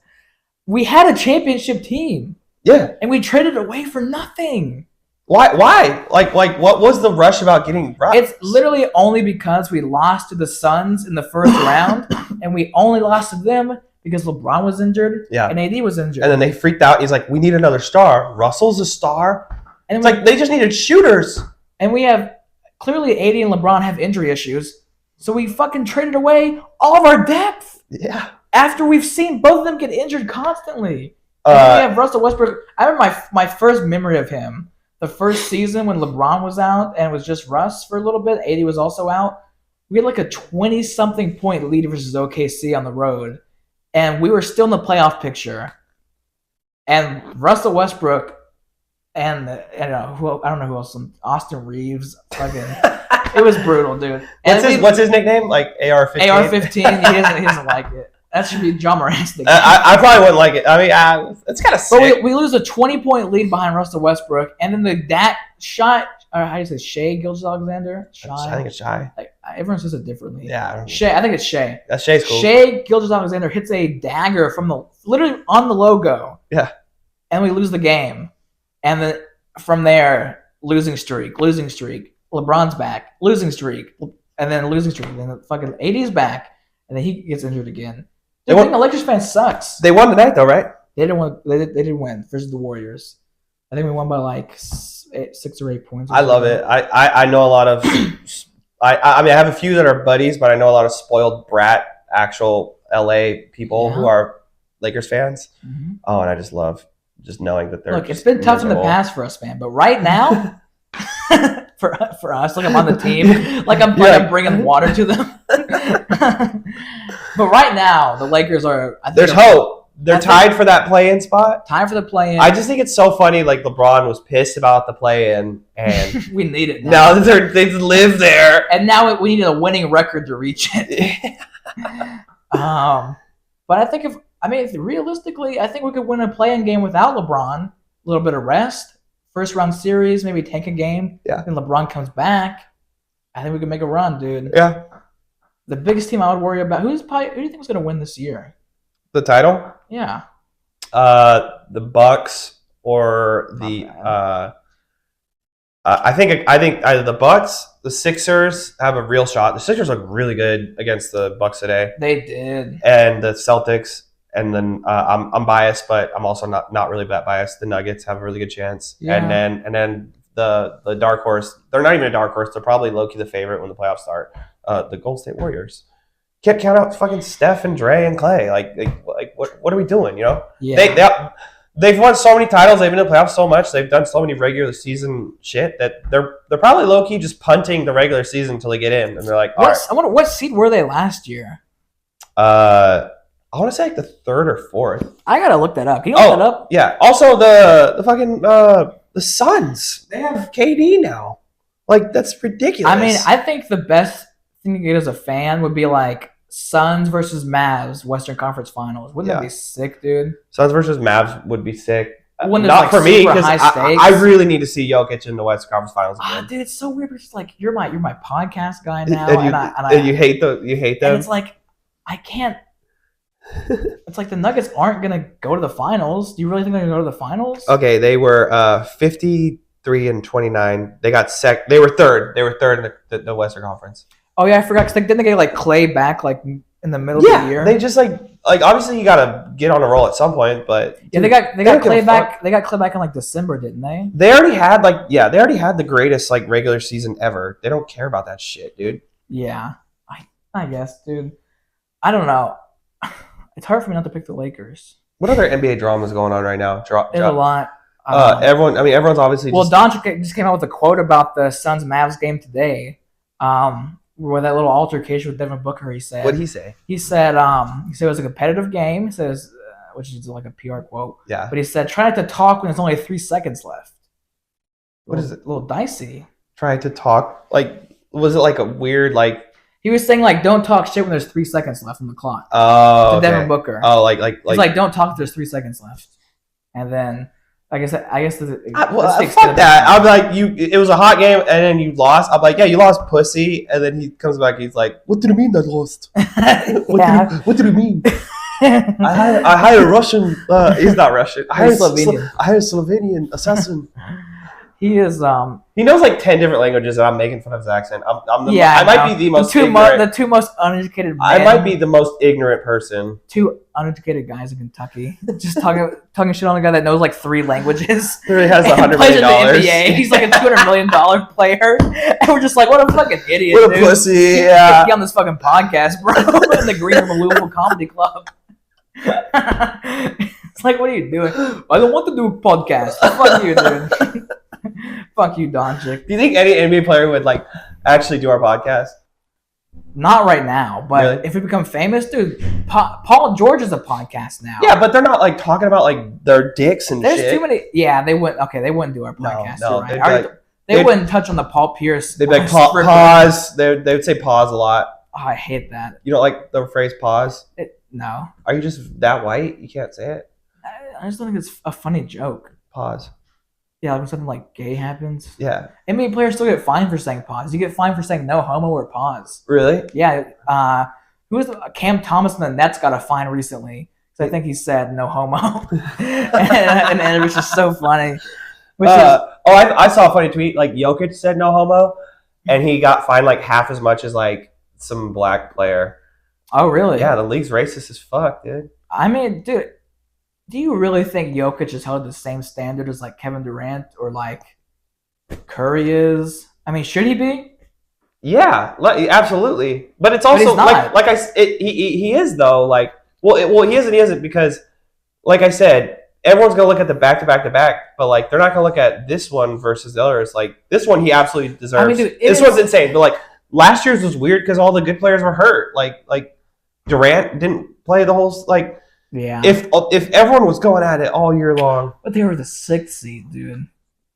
We had a championship team. Yeah. And we traded away for nothing. Why? Like, what was the rush about getting Russ? It's literally only because we lost to the Suns in the first round, and we only lost to them because LeBron was injured and AD was injured. And then they freaked out. He's like, we need another star. Russell's a star. And it's like they just needed shooters. And we have clearly AD and LeBron have injury issues, so we fucking traded away all of our depth. Yeah. After we've seen both of them get injured constantly. And then we have Russell Westbrook. I remember my first memory of him. The first season when LeBron was out and it was just Russ for a little bit, AD was also out, we had like a 20-something point lead versus OKC on the road, and we were still in the playoff picture. And Russell Westbrook and I don't know who else, Austin Reeves, fucking, it was brutal, dude. What's his nickname? Like AR-15? AR-15. He doesn't like it. That should be Ja Morant's nickname. I probably wouldn't like it. I mean, it's kind of sick. But we lose a 20-point lead behind Russell Westbrook, and then that shot, or how do you say, Shai Gilgeous-Alexander? I think it's Shai. Like, everyone says it differently. Yeah, I don't know. Shai. I think it's Shai. Shai's cool. Shai Gilgeous-Alexander hits a dagger from literally on the logo. Yeah. And we lose the game. And then from there, losing streak. LeBron's back, losing streak. And then losing streak. And then fucking AD's back, and then he gets injured again. Dude, I think the Lakers fan sucks. They won tonight, though, right? They didn't win versus the Warriors. I think we won by like 6 or 8 points. I love it. I know a lot of. I mean, I have a few that are buddies, but I know a lot of spoiled brat, actual LA people who are Lakers fans. Mm-hmm. Oh, and I just love just knowing that they're. Look, it's been tough in the past for us, man, but right now, for us, like I'm on the team, like I'm bringing water to them. But right now, the Lakers are. There's hope. They're tied for that play-in spot. Tied for the play-in. I just think it's so funny. Like LeBron was pissed about the play-in, and we need it now. Now they live there, and now we need a winning record to reach it. But I think if realistically, I think we could win a play-in game without LeBron. A little bit of rest, first round series, maybe tank a game. Yeah. And LeBron comes back. I think we could make a run, dude. Yeah. The biggest team I would worry about. Who do you think is going to win this year? The title? Yeah. The Bucks or the I think either the Bucks, the Sixers have a real shot. The Sixers look really good against the Bucks today. They did. And the Celtics, and then I'm biased, but I'm also not really that biased. The Nuggets have a really good chance. Yeah. And then the dark horse. They're not even a dark horse. They're probably low-key the favorite when the playoffs start. The Golden State Warriors. Can't count out fucking Steph and Dre and Clay. Like what are we doing? You know? Yeah. They've won so many titles. They've been in the playoffs so much. They've done so many regular season shit that they're probably low key just punting the regular season until they get in, and they're like, all right. I wonder what seed were they last year? I want to say like the 3rd or 4th. I gotta look that up. Can you look that up? Yeah. Also the fucking the Suns. They have KD now. Like that's ridiculous. I mean, I think the best thing to get as a fan would be like Suns versus Mavs Western Conference Finals. Wouldn't that be sick, dude? Suns versus Mavs would be sick. Not like for me because I really need to see Jokic in the Western Conference Finals again. Dude, it's so weird. It's like you're my podcast guy now, and you hate them. And it's like I can't. It's like the Nuggets aren't gonna go to the finals. Do you really think they're gonna go to the finals? Okay, they were 53-29. They got They were third. They were third in the Western Conference. Oh yeah, I forgot. Cause didn't they get like Clay back like in the middle of the year? They just like obviously you gotta get on a roll at some point, but they got Clay back. They got Clay back in like December, didn't they? They already had the greatest like regular season ever. They don't care about that shit, dude. Yeah, I guess, dude. I don't know. It's hard for me not to pick the Lakers. What other NBA dramas going on right now? There's a lot. Everyone's obviously. Well, Doncic just came out with a quote about the Suns Mavs game today. Where that little altercation with Devin Booker, he said. What did he say? He said it was a competitive game. He says, which is like a PR quote. Yeah. But he said, try not to talk when there's only 3 seconds left. What is it? A little dicey. Try to talk? Like, was it like a weird like? He was saying like, don't talk shit when there's 3 seconds left on the clock. Oh, to Devin Booker. Oh, like. It's like, don't talk if there's 3 seconds left. And then. I guess fuck that. I'll be like, it was a hot game, and then you lost. I'm like, yeah, you lost, pussy. And then he comes back, he's like, what do you mean I lost? What do you mean? I hired a Russian. He's not Russian. I hired Slovenian. I hired a Slovenian assassin. He is. He knows like 10 different languages, and I'm making fun of his accent. I might be the most the two most uneducated. I might be the most ignorant person. Two uneducated guys in Kentucky, just talking shit on a guy that knows like 3 languages. He has $100 million. In the NBA. He's like a $200 million player, and we're just like, what a fucking idiot! What a pussy! Yeah. Get on this fucking podcast, bro, in the green room of Louisville Comedy Club. It's like, what are you doing? I don't want to do a podcast. Fuck you, dude. Fuck you, Doncic. Do you think any NBA player would like actually do our podcast? Not right now, but really? If we become famous, dude, Paul George is a podcast now. Yeah, but they're not like talking about like their dicks and There's shit. too many. Yeah, they wouldn't. Okay, they wouldn't do our podcast. No, you're right. They wouldn't touch on the Paul Pierce. They'd be like pause. They would say pause a lot. Oh, I hate that. You don't like the phrase pause? No. Are you just that white? You can't say it. I just don't think it's a funny joke. Pause. Yeah, like when something like gay happens. Yeah. NBA players still get fined for saying pause. You get fined for saying no homo or pause. Really? Yeah. Who was Cam Thomas and the Nets got a fine recently? Because I think he said no homo. and it was just so funny. I saw a funny tweet. Like Jokic said no homo, and he got fined like half as much as like some black player. Oh, really? Yeah, the league's racist as fuck, dude. I mean, dude, do you really think Jokic is held the same standard as like Kevin Durant or like Curry is? I mean, should he be? Yeah, absolutely. But it's also he is though. Like, he is and he isn't because, like I said, everyone's gonna look at the back to back, but like they're not gonna look at this one versus the others. Like this one, he absolutely deserves. I mean, dude, this one's insane. But like last year's was weird because all the good players were hurt. Like Durant didn't play the whole like. Yeah. If everyone was going at it all year long, but they were the 6th seed, dude.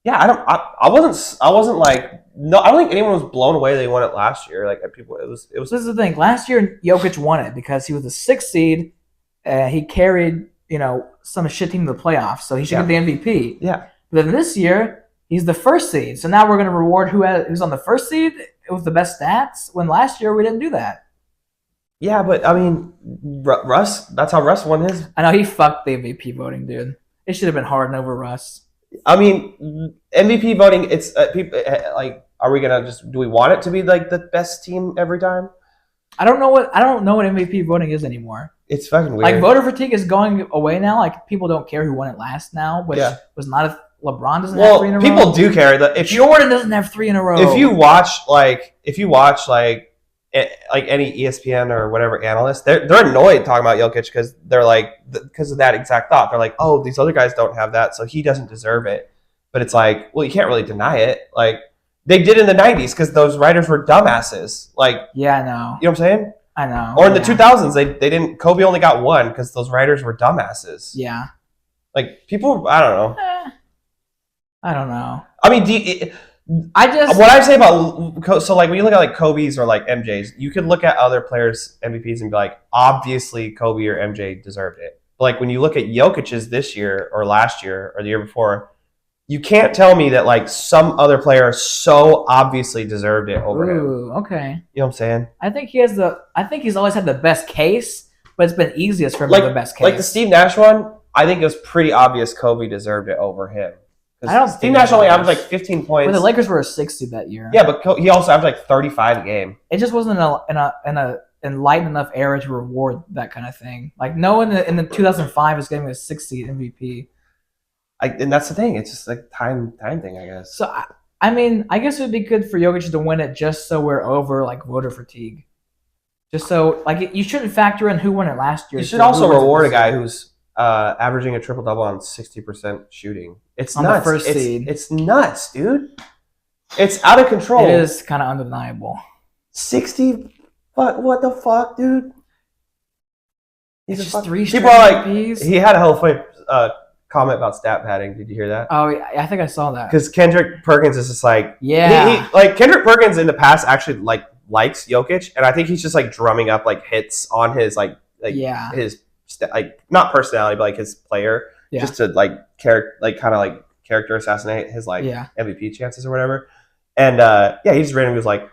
Yeah, I wasn't like no. I don't think anyone was blown away they won it last year. Like people, it was. This is the thing. Last year, Jokic won it because he was the 6th seed. He carried some shit team to the playoffs, so he should get the MVP. Yeah. But then this year, he's the 1st seed. So now we're going to reward who's on the 1st seed with the best stats. When last year we didn't do that. Yeah, but I mean, Russ. That's how Russ won his. I know he fucked the MVP voting, dude. It should have been Harden over Russ. I mean, MVP voting. It's people like. Are we gonna do we want it to be like the best team every time? I don't know what MVP voting is anymore. It's fucking weird. Like voter fatigue is going away now. Like people don't care who won it last now, which was not a LeBron doesn't have 3 in a row. People do care that if Jordan doesn't have 3 in a row. If you watch any ESPN or whatever analyst, they're annoyed talking about Jokic because of that exact thought. They're like, oh, these other guys don't have that, so he doesn't deserve it. But it's like, well, you can't really deny it. Like they did in the '90s because those writers were dumbasses. Like, yeah, I know. You know what I'm saying? I know. Or in the 2000s, they didn't. Kobe only got 1 because those writers were dumbasses. Yeah. Like people, I don't know. I don't know. I mean, what I say about so like when you look at like Kobe's or like MJ's, you could look at other players' MVPs and be like, obviously Kobe or MJ deserved it. But like when you look at Jokic's this year or last year or the year before, you can't tell me that like some other player so obviously deserved it over him. Okay. You know what I'm saying? I think he's always had the best case, but it's been easiest for him to have the best case. Like the Steve Nash one, I think it was pretty obvious Kobe deserved it over him. Steve Nash only averaged like 15 points. But the Lakers were a 60 that year. Yeah, but he also averaged like 35 a game. It just wasn't in a enlightened enough era to reward that kind of thing. Like no one in the 2005 is getting a 60 MVP. And that's the thing. It's just like time thing, I guess. So I mean, I guess it would be good for Jokic to win it just so we're over like voter fatigue. Just so like you shouldn't factor in who won it last year. You should also reward a guy who's averaging a triple-double on 60% shooting. It's on nuts. The first seed. It's nuts, dude. It's out of control. It is kind of undeniable. 60? What the fuck, dude? It's just 3 people are like, he had a hell of a comment about stat padding. Did you hear that? Oh, yeah, I think I saw that. Because Kendrick Perkins is just like, yeah, like Kendrick Perkins in the past actually likes Jokic, and I think he's just like drumming up like hits on his his not personality, but like his player, just to character assassinate his MVP chances or whatever. And he just randomly was like,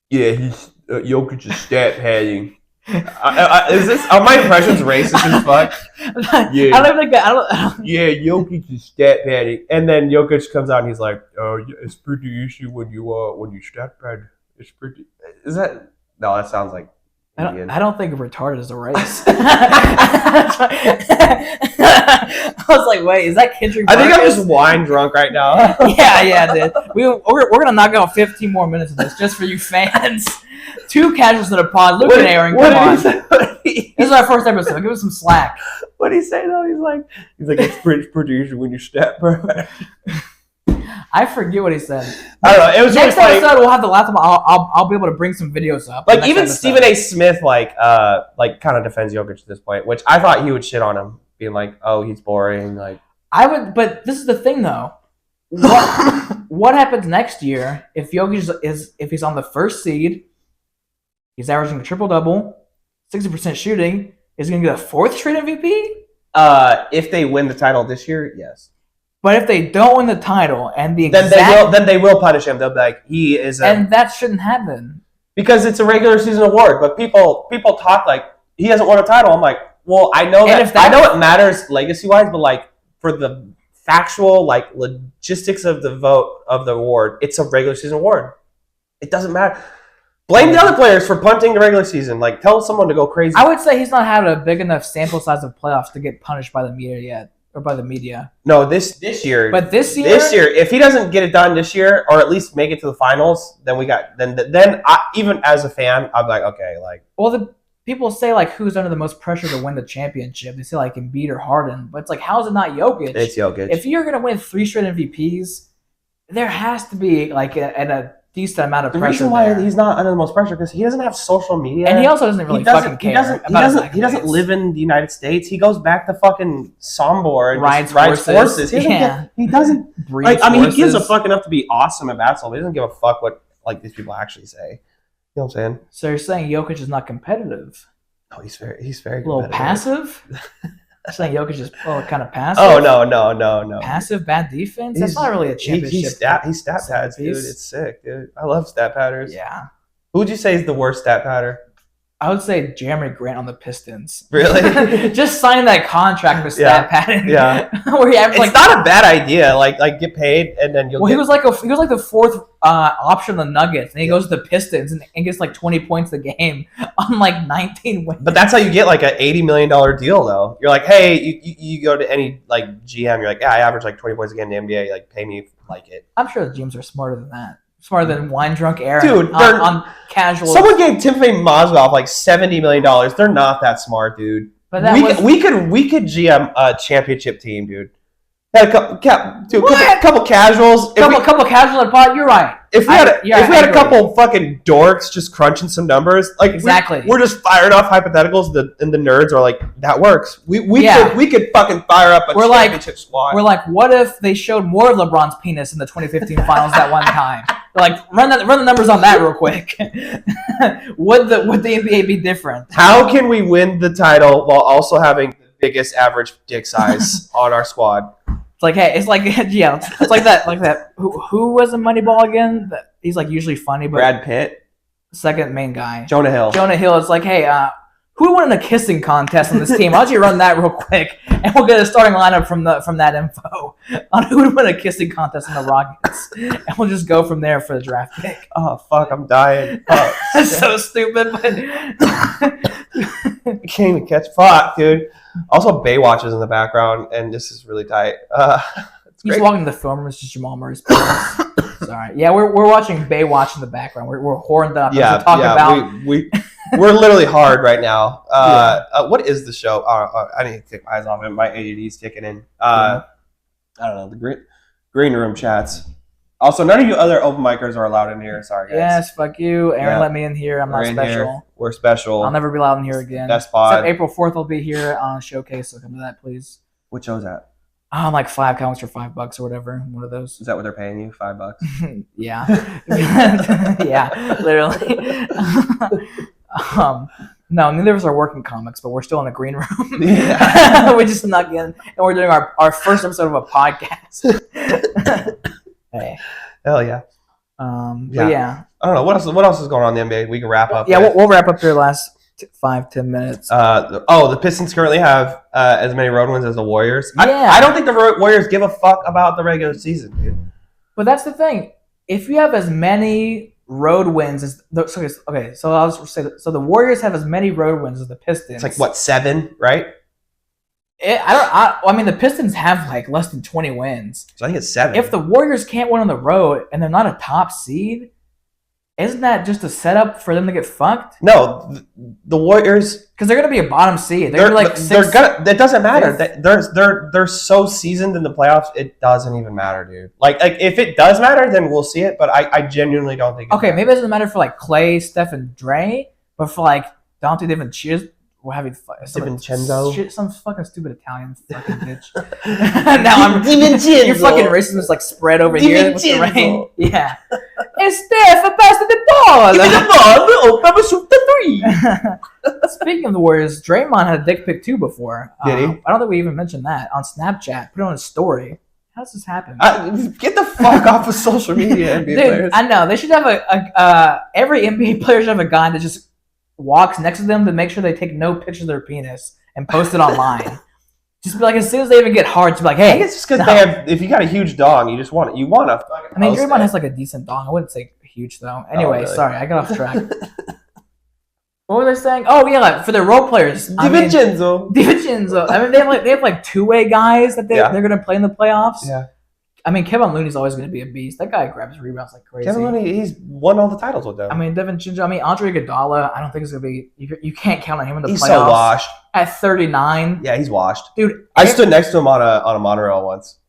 yeah, he's Jokic is stat padding. Is this? Are my impressions racist as fuck? Yeah. Yeah, Jokic is stat padding, and then Jokic comes out and he's like, "Oh, it's pretty easy when you stat pad. It's pretty." Is that? No, that sounds like Indian. I don't think retarded is a race. I was like, wait, is that Kendrick? I think I'm just wine drunk right now. yeah, dude. We're gonna knock out 15 more minutes of this just for you fans. 2 casuals in a pod. Luke and Aaron, come on. This is our first episode. Give us some slack. What did he say though? He's like, it's pretty easy when you stat pad. I forget what he said. I don't know. It was next really episode. We'll have the laptop. I'll be able to bring some videos up. Like even Stephen A. Smith, like kind of defends Jokic at this point, which I thought he would shit on him, being like, "Oh, he's boring." Like I would, but this is the thing though. What happens next year if Jokic if he's on the first seed, he's averaging a triple double, 60% shooting, is he gonna get a 4th straight MVP? If they win the title this year, yes. But if they don't win the title and then they will punish him. They'll be like, he is and that shouldn't happen. Because it's a regular season award, but people talk like he hasn't won a title. I'm like, well, I know I know it matters legacy wise, but like for the factual like logistics of the vote of the award, it's a regular season award. It doesn't matter. Blame the other players for punting the regular season. Like tell someone to go crazy. I would say he's not had a big enough sample size of playoffs to get punished by the media yet. Or by the media. No, this year. But this year, if he doesn't get it done this year, or at least make it to the finals, then even as a fan, I'm like, okay, like. Well, the people say like who's under the most pressure to win the championship. They say like Embiid or Harden, but it's like how is it not Jokic? It's Jokic. If you're gonna win 3 straight MVPs, there has to be like a decent amount of pressure. The reason why he's not under the most pressure because he doesn't have social media, and he also doesn't really fucking care. He doesn't live in the United States. He goes back to fucking Sombor and rides horses. He doesn't. Like, I mean, he gives a fuck enough to be awesome at basketball, but he doesn't give a fuck what like these people actually say. You know what I'm saying? So you're saying Jokic is not competitive? No, he's very a little passive. You're saying Jokic is kind of passive? Oh no. Passive, bad defense? That's not really a championship. He stat pads, dude. It's sick, dude. I love stat padders. Yeah. Who would you say is the worst stat padder? I would say Jeremy Grant on the Pistons. Really? Just signing that contract with stat padding. Yeah. Where he it's not a bad idea. Like get paid and then you'll. He was like the 4th option of the Nuggets, and he goes to the Pistons and gets like 20 points a game on like 19 wins. But that's how you get like an $80 million deal, though. You're like, hey, you go to any like GM, you're like, yeah, I average like 20 points a game in the NBA. Like, pay me like it. I'm sure the GMs are smarter than that. Smarter than wine drunk Aaron. Dude, on casual. Someone gave Timothy Mozgov like $70 million. They're not that smart, dude. But we could GM a championship team, dude. Had a couple casuals. Couple casuals in the pot. You're right. If we had a couple fucking dorks just crunching some numbers, like exactly, we're just firing off hypotheticals. And the nerds are like, that works. We could fucking fire up a championship squad. We're like, what if they showed more of LeBron's penis in the 2015 finals that one time? We're like, run the numbers on that real quick. Would the NBA be different? How can we win the title while also having the biggest average dick size on our squad? Like, hey, it's like that. Who was in Moneyball again? He's like usually funny, but Brad Pitt, second main guy, Jonah Hill. It's like, hey, who won in a kissing contest on this team? Why don't you run that real quick, and we'll get a starting lineup from that info on who would win a kissing contest in the Rockets, and we'll just go from there for the draft pick. Oh fuck, I'm dying. Oh, that's so stupid, but I can't even catch fuck, dude. Also, Baywatch is in the background, and this is really tight. He's walking to the film room. It's just Jamal Murray's parents. Sorry. Yeah, we're watching Baywatch in the background. We're horned up. We're literally hard right now. What is the show? I need to take my eyes off it. My ADD's kicking in. I don't know. The green room chats. Also, none of you other open micers are allowed in here. Sorry, guys. Yes, fuck you. Aaron let me in here. I'm not special. We're special. I'll never be allowed in here again. Best pod. Except April 4th, I'll be here on a showcase, so come to that, please. What show's that? Like 5 comics for $5 or whatever. One of those. Is that what they're paying you? $5? Yeah. Yeah, literally. No, neither of us are working comics, but we're still in the green room. Yeah. We just snuck in, and we're doing our first episode of a podcast. Hey. Hell yeah. But yeah. I don't know what else is going on in the NBA. We can wrap up. Yeah, we'll wrap up here last 5-10 minutes. The Pistons currently have as many road wins as the Warriors. Yeah. I don't think the Warriors give a fuck about the regular season, dude. But that's the thing. If you have as many road wins as so I'll just say that, so the Warriors have as many road wins as the Pistons. It's like 7, right? I mean, the Pistons have like less than 20 wins. So I think it's 7. If the Warriors can't win on the road and they're not a top seed, isn't that just a setup for them to get fucked? No, the Warriors, because they're gonna be a bottom seed. They're gonna be like 6. That doesn't matter. They're so seasoned in the playoffs. It doesn't even matter, dude. Like if it does matter, then we'll see it. But I genuinely don't think. Okay, maybe it doesn't matter for like Clay, Steph, and Dre, but for like Dante DiVincenzo. We're having some fucking stupid Italian fucking bitch. Now you're fucking racist. It's like spread over here with the rain. Yeah. Hey Steph, pass the ball. Give me the ball. Papa shoot the 3. Speaking of the Warriors, Draymond had a dick pic too before. Did he? I don't think we even mentioned that on Snapchat. Put it on his story. How does this happen? Get the fuck off of social media, NBA players. I know they should have every NBA player should have a guy that just walks next to them to make sure they take no pictures of their penis and post it online. Just be like, as soon as they even get hard, just be like, hey. I think it's just because they have. If you got a huge dong, you want to. I mean, Draymond has like a decent dong. I wouldn't say huge though. Anyway, really? Sorry, I got off track. What were they saying? Oh yeah, like, for their role players. DiVincenzo. I mean, they have like two-way guys that they're gonna play in the playoffs. Yeah. I mean, Kevin Looney's always going to be a beast. That guy grabs rebounds like crazy. Kevin Looney, he's won all the titles with them. I mean, Andre Iguodala, I don't think it's going to be. You can't count on him in the playoffs. He's so washed. At 39. Yeah, he's washed. Dude, I stood next to him on a monorail once.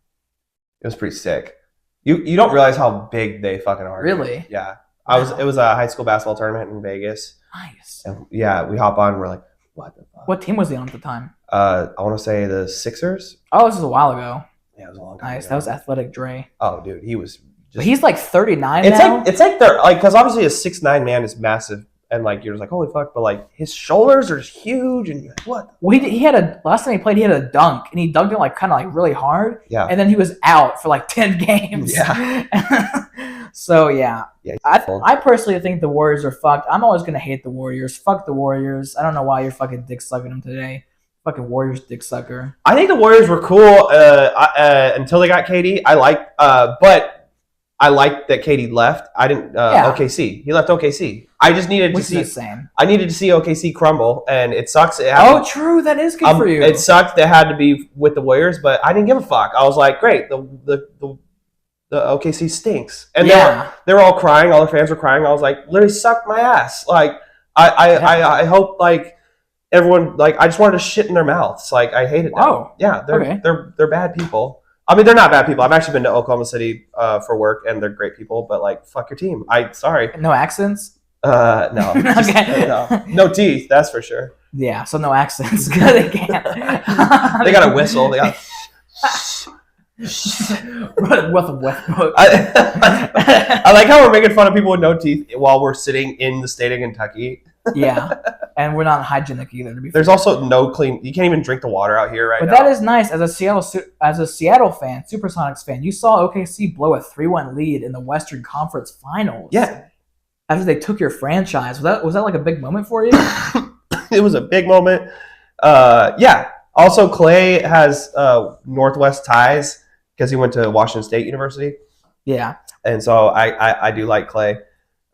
It was pretty sick. You don't realize how big they fucking are. Really? Yeah. It was a high school basketball tournament in Vegas. Nice. And yeah, we hop on and we're like, what the fuck? What team was he on at the time? I want to say the Sixers. Oh, this was a while ago. Yeah, it was a long time Nice. ago. That was Athletic Dre. Oh, dude, he was. But he's like 39 now. It's like they're like, because obviously a 6'9" man is massive, and like you're just like, holy fuck, but like his shoulders are huge, and you're like, what? Well, he had last time he played, he had a dunk, and he dunked it like kind of like really hard. Yeah. And then he was out for like 10 games. Yeah. So yeah. Yeah. I personally think the Warriors are fucked. I'm always gonna hate the Warriors. Fuck the Warriors. I don't know why you're fucking dick sucking them today. Fucking Warriors dick sucker. I think the Warriors were cool until they got KD. But I liked that KD left. I didn't. OKC. He left OKC. I just needed to see. I needed to see OKC crumble, and it sucks. True. That is good for you. It sucked. They had to be with the Warriors, but I didn't give a fuck. I was like, great. The OKC stinks, and they were all crying. All the fans were crying. I was like, literally suck my ass. Like I hope like. Everyone, like, I just wanted to shit in their mouths. Like, I hated them. Oh. Yeah, they're bad people. I mean, they're not bad people. I've actually been to Oklahoma City for work, and they're great people, but, like, fuck your team. Sorry. No accents? No. Okay. No teeth, that's for sure. Yeah, so no accents. They can't. They got a whistle. They got... Westbrook. I like how we're making fun of people with no teeth while we're sitting in the state of Kentucky. Yeah, and we're not hygienic either. To be There's also no clean. You can't even drink the water out here now. But that is nice. As a Seattle fan, Supersonics fan, you saw OKC blow a 3-1 lead in the Western Conference Finals. Yeah, after they took your franchise, was that like a big moment for you? It was a big moment. Yeah. Also, Clay has Northwest ties because he went to Washington State University. Yeah, and so I do like Clay.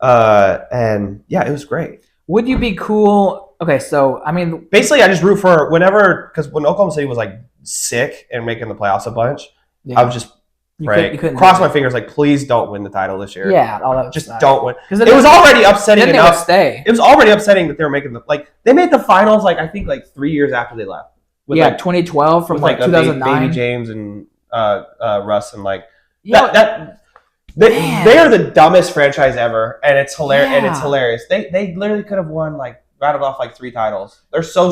And yeah, it was great. Would you be cool? Okay, so I mean, basically, I just root for because when Oklahoma City was like sick and making the playoffs a bunch, I was just cross my fingers, like, please don't win the title this year. Yeah, all that just don't win. Because it was already upsetting enough. Stay. It was already upsetting that they were making they made the finals I think 3 years after they left. With 2012 from 2009. Baby James and Russ and They are the dumbest franchise ever, and it's hilarious. They literally could have won rattled off 3 titles. They're so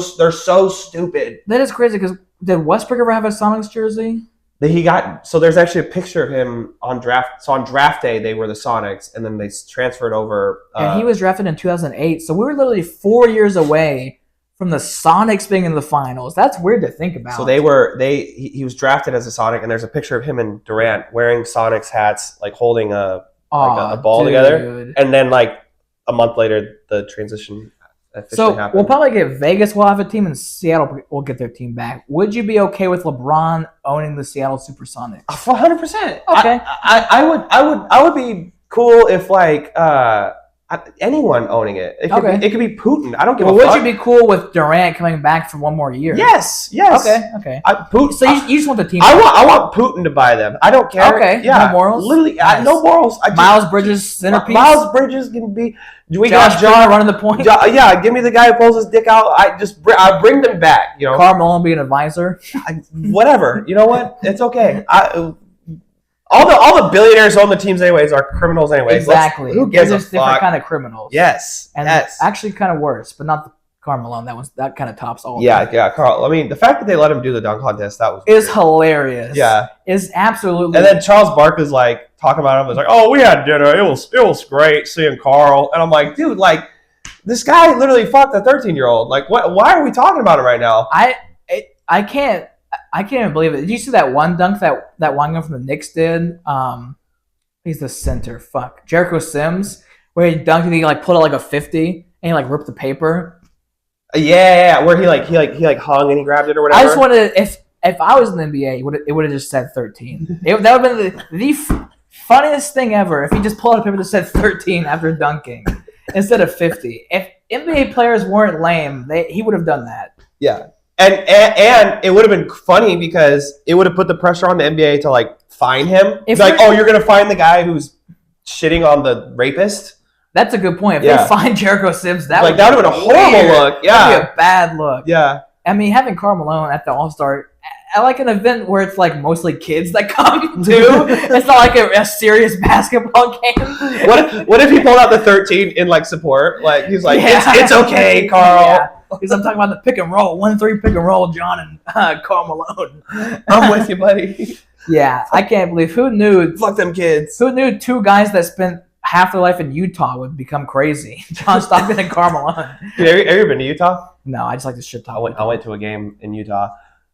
stupid. That is crazy because did Westbrook ever have a Sonics jersey? There's actually a picture of him on draft. So on draft day they were the Sonics, and then they transferred over. And he was drafted in 2008. So we were literally 4 years away from the Sonics being in the finals. That's weird to think about. So he was drafted as a Sonic, and there's a picture of him and Durant wearing Sonics hats, holding a ball together. And then a month later, the transition officially So happen. we'll probably get Vegas will have a team, and Seattle will get their team back. Would you be okay with LeBron owning the Seattle SuperSonics? 100%. Okay. I would be cool if like anyone owning it. It could be Putin. I don't give a fuck. Would you be cool with Durant coming back for one more year? Yes. Okay. Putin, so you just want the team. I want Putin to buy them. I don't care. Okay. Yeah. No morals. Literally, nice. No morals. Miles Bridges centerpiece. Miles Bridges can be. We Josh got John running the point. Yeah, give me the guy who pulls his dick out. I bring them back. You know, Carmelo be an advisor. Whatever. You know what? It's okay. All the billionaires own the teams anyways are criminals anyways. Exactly. Who gives a There's different fuck? kind of criminals. Yes. And actually kind of worse, but not the Carmelo. That kind of tops all. Yeah, Carl. I mean, the fact that they let him do the dunk contest, that was is weird. Hilarious. Yeah. Is absolutely. And then Charles Barkley's like talking about him. He's like, "Oh, we had dinner. It was great seeing Carl." And I'm like, dude, like this guy literally fucked a 13-year-old. Like, what? Why are we talking about him right now? I can't even believe it. Did you see that one dunk that one guy from the Knicks did? He's the center. Fuck. Jericho Sims, where he dunked and he like pulled out like a 50 and he like ripped the paper. Yeah, where he hung and he grabbed it or whatever. I just wanted if I was in the NBA, it would have just said 13. That would have been the funniest thing ever if he just pulled out a paper that said 13 after dunking instead of 50. If NBA players weren't lame, he would have done that. Yeah. And it would have been funny because it would have put the pressure on the NBA to like fine him. You're gonna find the guy who's shitting on the rapist. That's a good point. If they find Jericho Sims, that would have been a horrible look. Yeah, that'd be a bad look. Yeah. I mean, having Carmelo at the All-Star, I like an event where it's like mostly kids that come too. It's not like a serious basketball game. What if he pulled out the 13 in like support? Like he's like, it's okay, Carl. Yeah. Because I'm talking about the pick and roll, 1-3 pick and roll, John and Carmelo. I'm with you, buddy. Yeah, I can't believe who knew. Fuck them kids. Who knew two guys that spent half their life in Utah would become crazy? John Stockton and Carmelo. Dude, have you ever been to Utah? No, I just like to shit talk. I went to a game in Utah.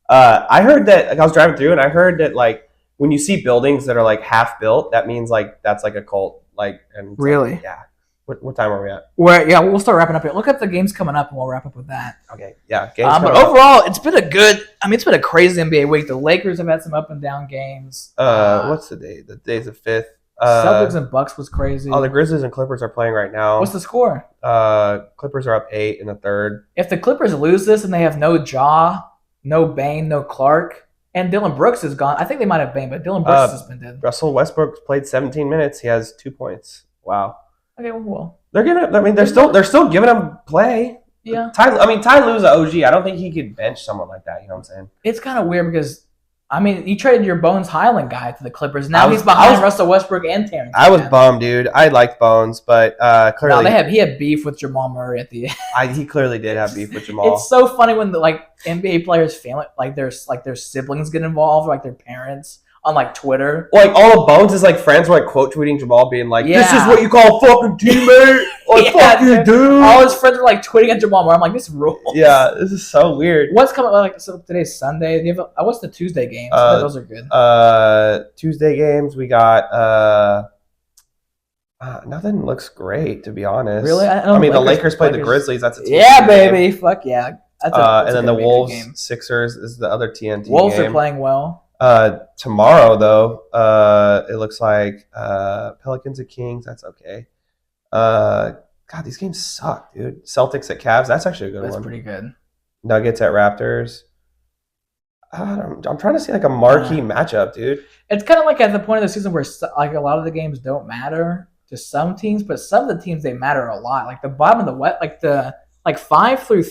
I heard that like, I was driving through and I heard that like when you see buildings that are like half built, that means like that's like a cult. Like and really? Like, yeah. What time are we at? We'll start wrapping up here. Look at the games coming up, and we'll wrap up with that. Okay, yeah. But overall, it's been a crazy NBA week. The Lakers have had some up and down games. What's the day? The day's the 5th. Celtics and Bucks was crazy. Oh, the Grizzlies and Clippers are playing right now. What's the score? Clippers are up 8 in the third. If the Clippers lose this and they have no Ja, no Bane, no Clark, and Dylan Brooks is gone, I think they might have Bane, but Dylan Brooks is suspended. Russell Westbrook played 17 minutes. He has 2 points. Wow. Okay, well, they're giving. I mean, they're still giving him play. Yeah. Ty Lue's an OG. I don't think he could bench someone like that. You know what I'm saying? It's kind of weird because, I mean, you traded your Bones Highland guy to the Clippers. Now he's behind Russell Westbrook and Terrence. I was bummed, dude. I liked Bones, but clearly he had beef with Jamal Murray at the end. He clearly did have beef with Jamal. It's so funny when the NBA players' family, their siblings get involved, or like their parents. On like Twitter, like all of Bones' like friends were like quote tweeting Jamal, being like, "This is what you call a fucking teammate." Like, fuck you, dude. All his friends were like tweeting at Jamal. Where I'm like, this rules. Yeah, this is so weird. What's coming? So today's Sunday. Do you have what's the Tuesday games? Those are good. Tuesday games we got. Nothing looks great, to be honest. Really? I mean, the Lakers played the Grizzlies. That's a TNT yeah, baby. Game. Fuck yeah. That's and then the Wolves Sixers is the other TNT. Wolves game. Are playing well. Tomorrow though, it looks like Pelicans at Kings. That's okay. God, these games suck, dude. Celtics at Cavs. That's actually a good one. That's pretty good. Nuggets at Raptors. I'm trying to see like a marquee matchup, dude. It's kind of like at the point of the season where like a lot of the games don't matter to some teams, but some of the teams they matter a lot. Like the bottom of the West, like 5 through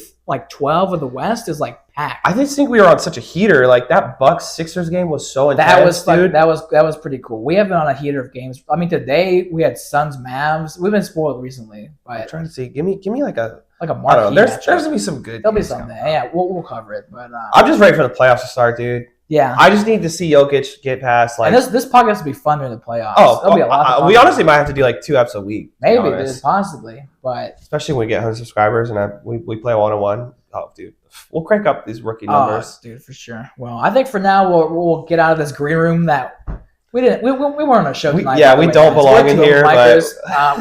12 of the West is like packed. I just think we were on such a heater. Like that Bucks Sixers game was so intense, dude. That was pretty cool. We have been on a heater of games. I mean, today we had Suns Mavs. We've been spoiled recently. But I'm trying to see. Give me like a marquee. There's gonna be some good. There'll be something. Yeah, we'll cover it. But I'm just ready for the playoffs to start, dude. Yeah, I just need to see Jokic get past like. And this podcast will be fun during the playoffs. There'll be a lot. We honestly might have to do like 2 episodes a week. Maybe, dude, possibly, but especially when we get 100 subscribers and we play 1-on-1. Oh, dude, we'll crank up these rookie numbers, dude, for sure. Well, I think for now we'll get out of this green room that We didn't. We weren't on a show tonight. We don't belong in here, but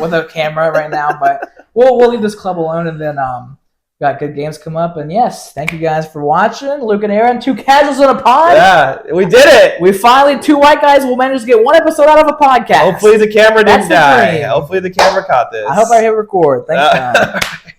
with a camera right now. But we'll leave this club alone, and then got good games come up. And yes, thank you guys for watching. Luke and Aaron, 2Casuals on a pod. Yeah, we did it. We finally, two white guys will manage to get one episode out of a podcast. Hopefully the camera didn't die. Hopefully the camera caught this. I hope I hit record. Thanks, guys.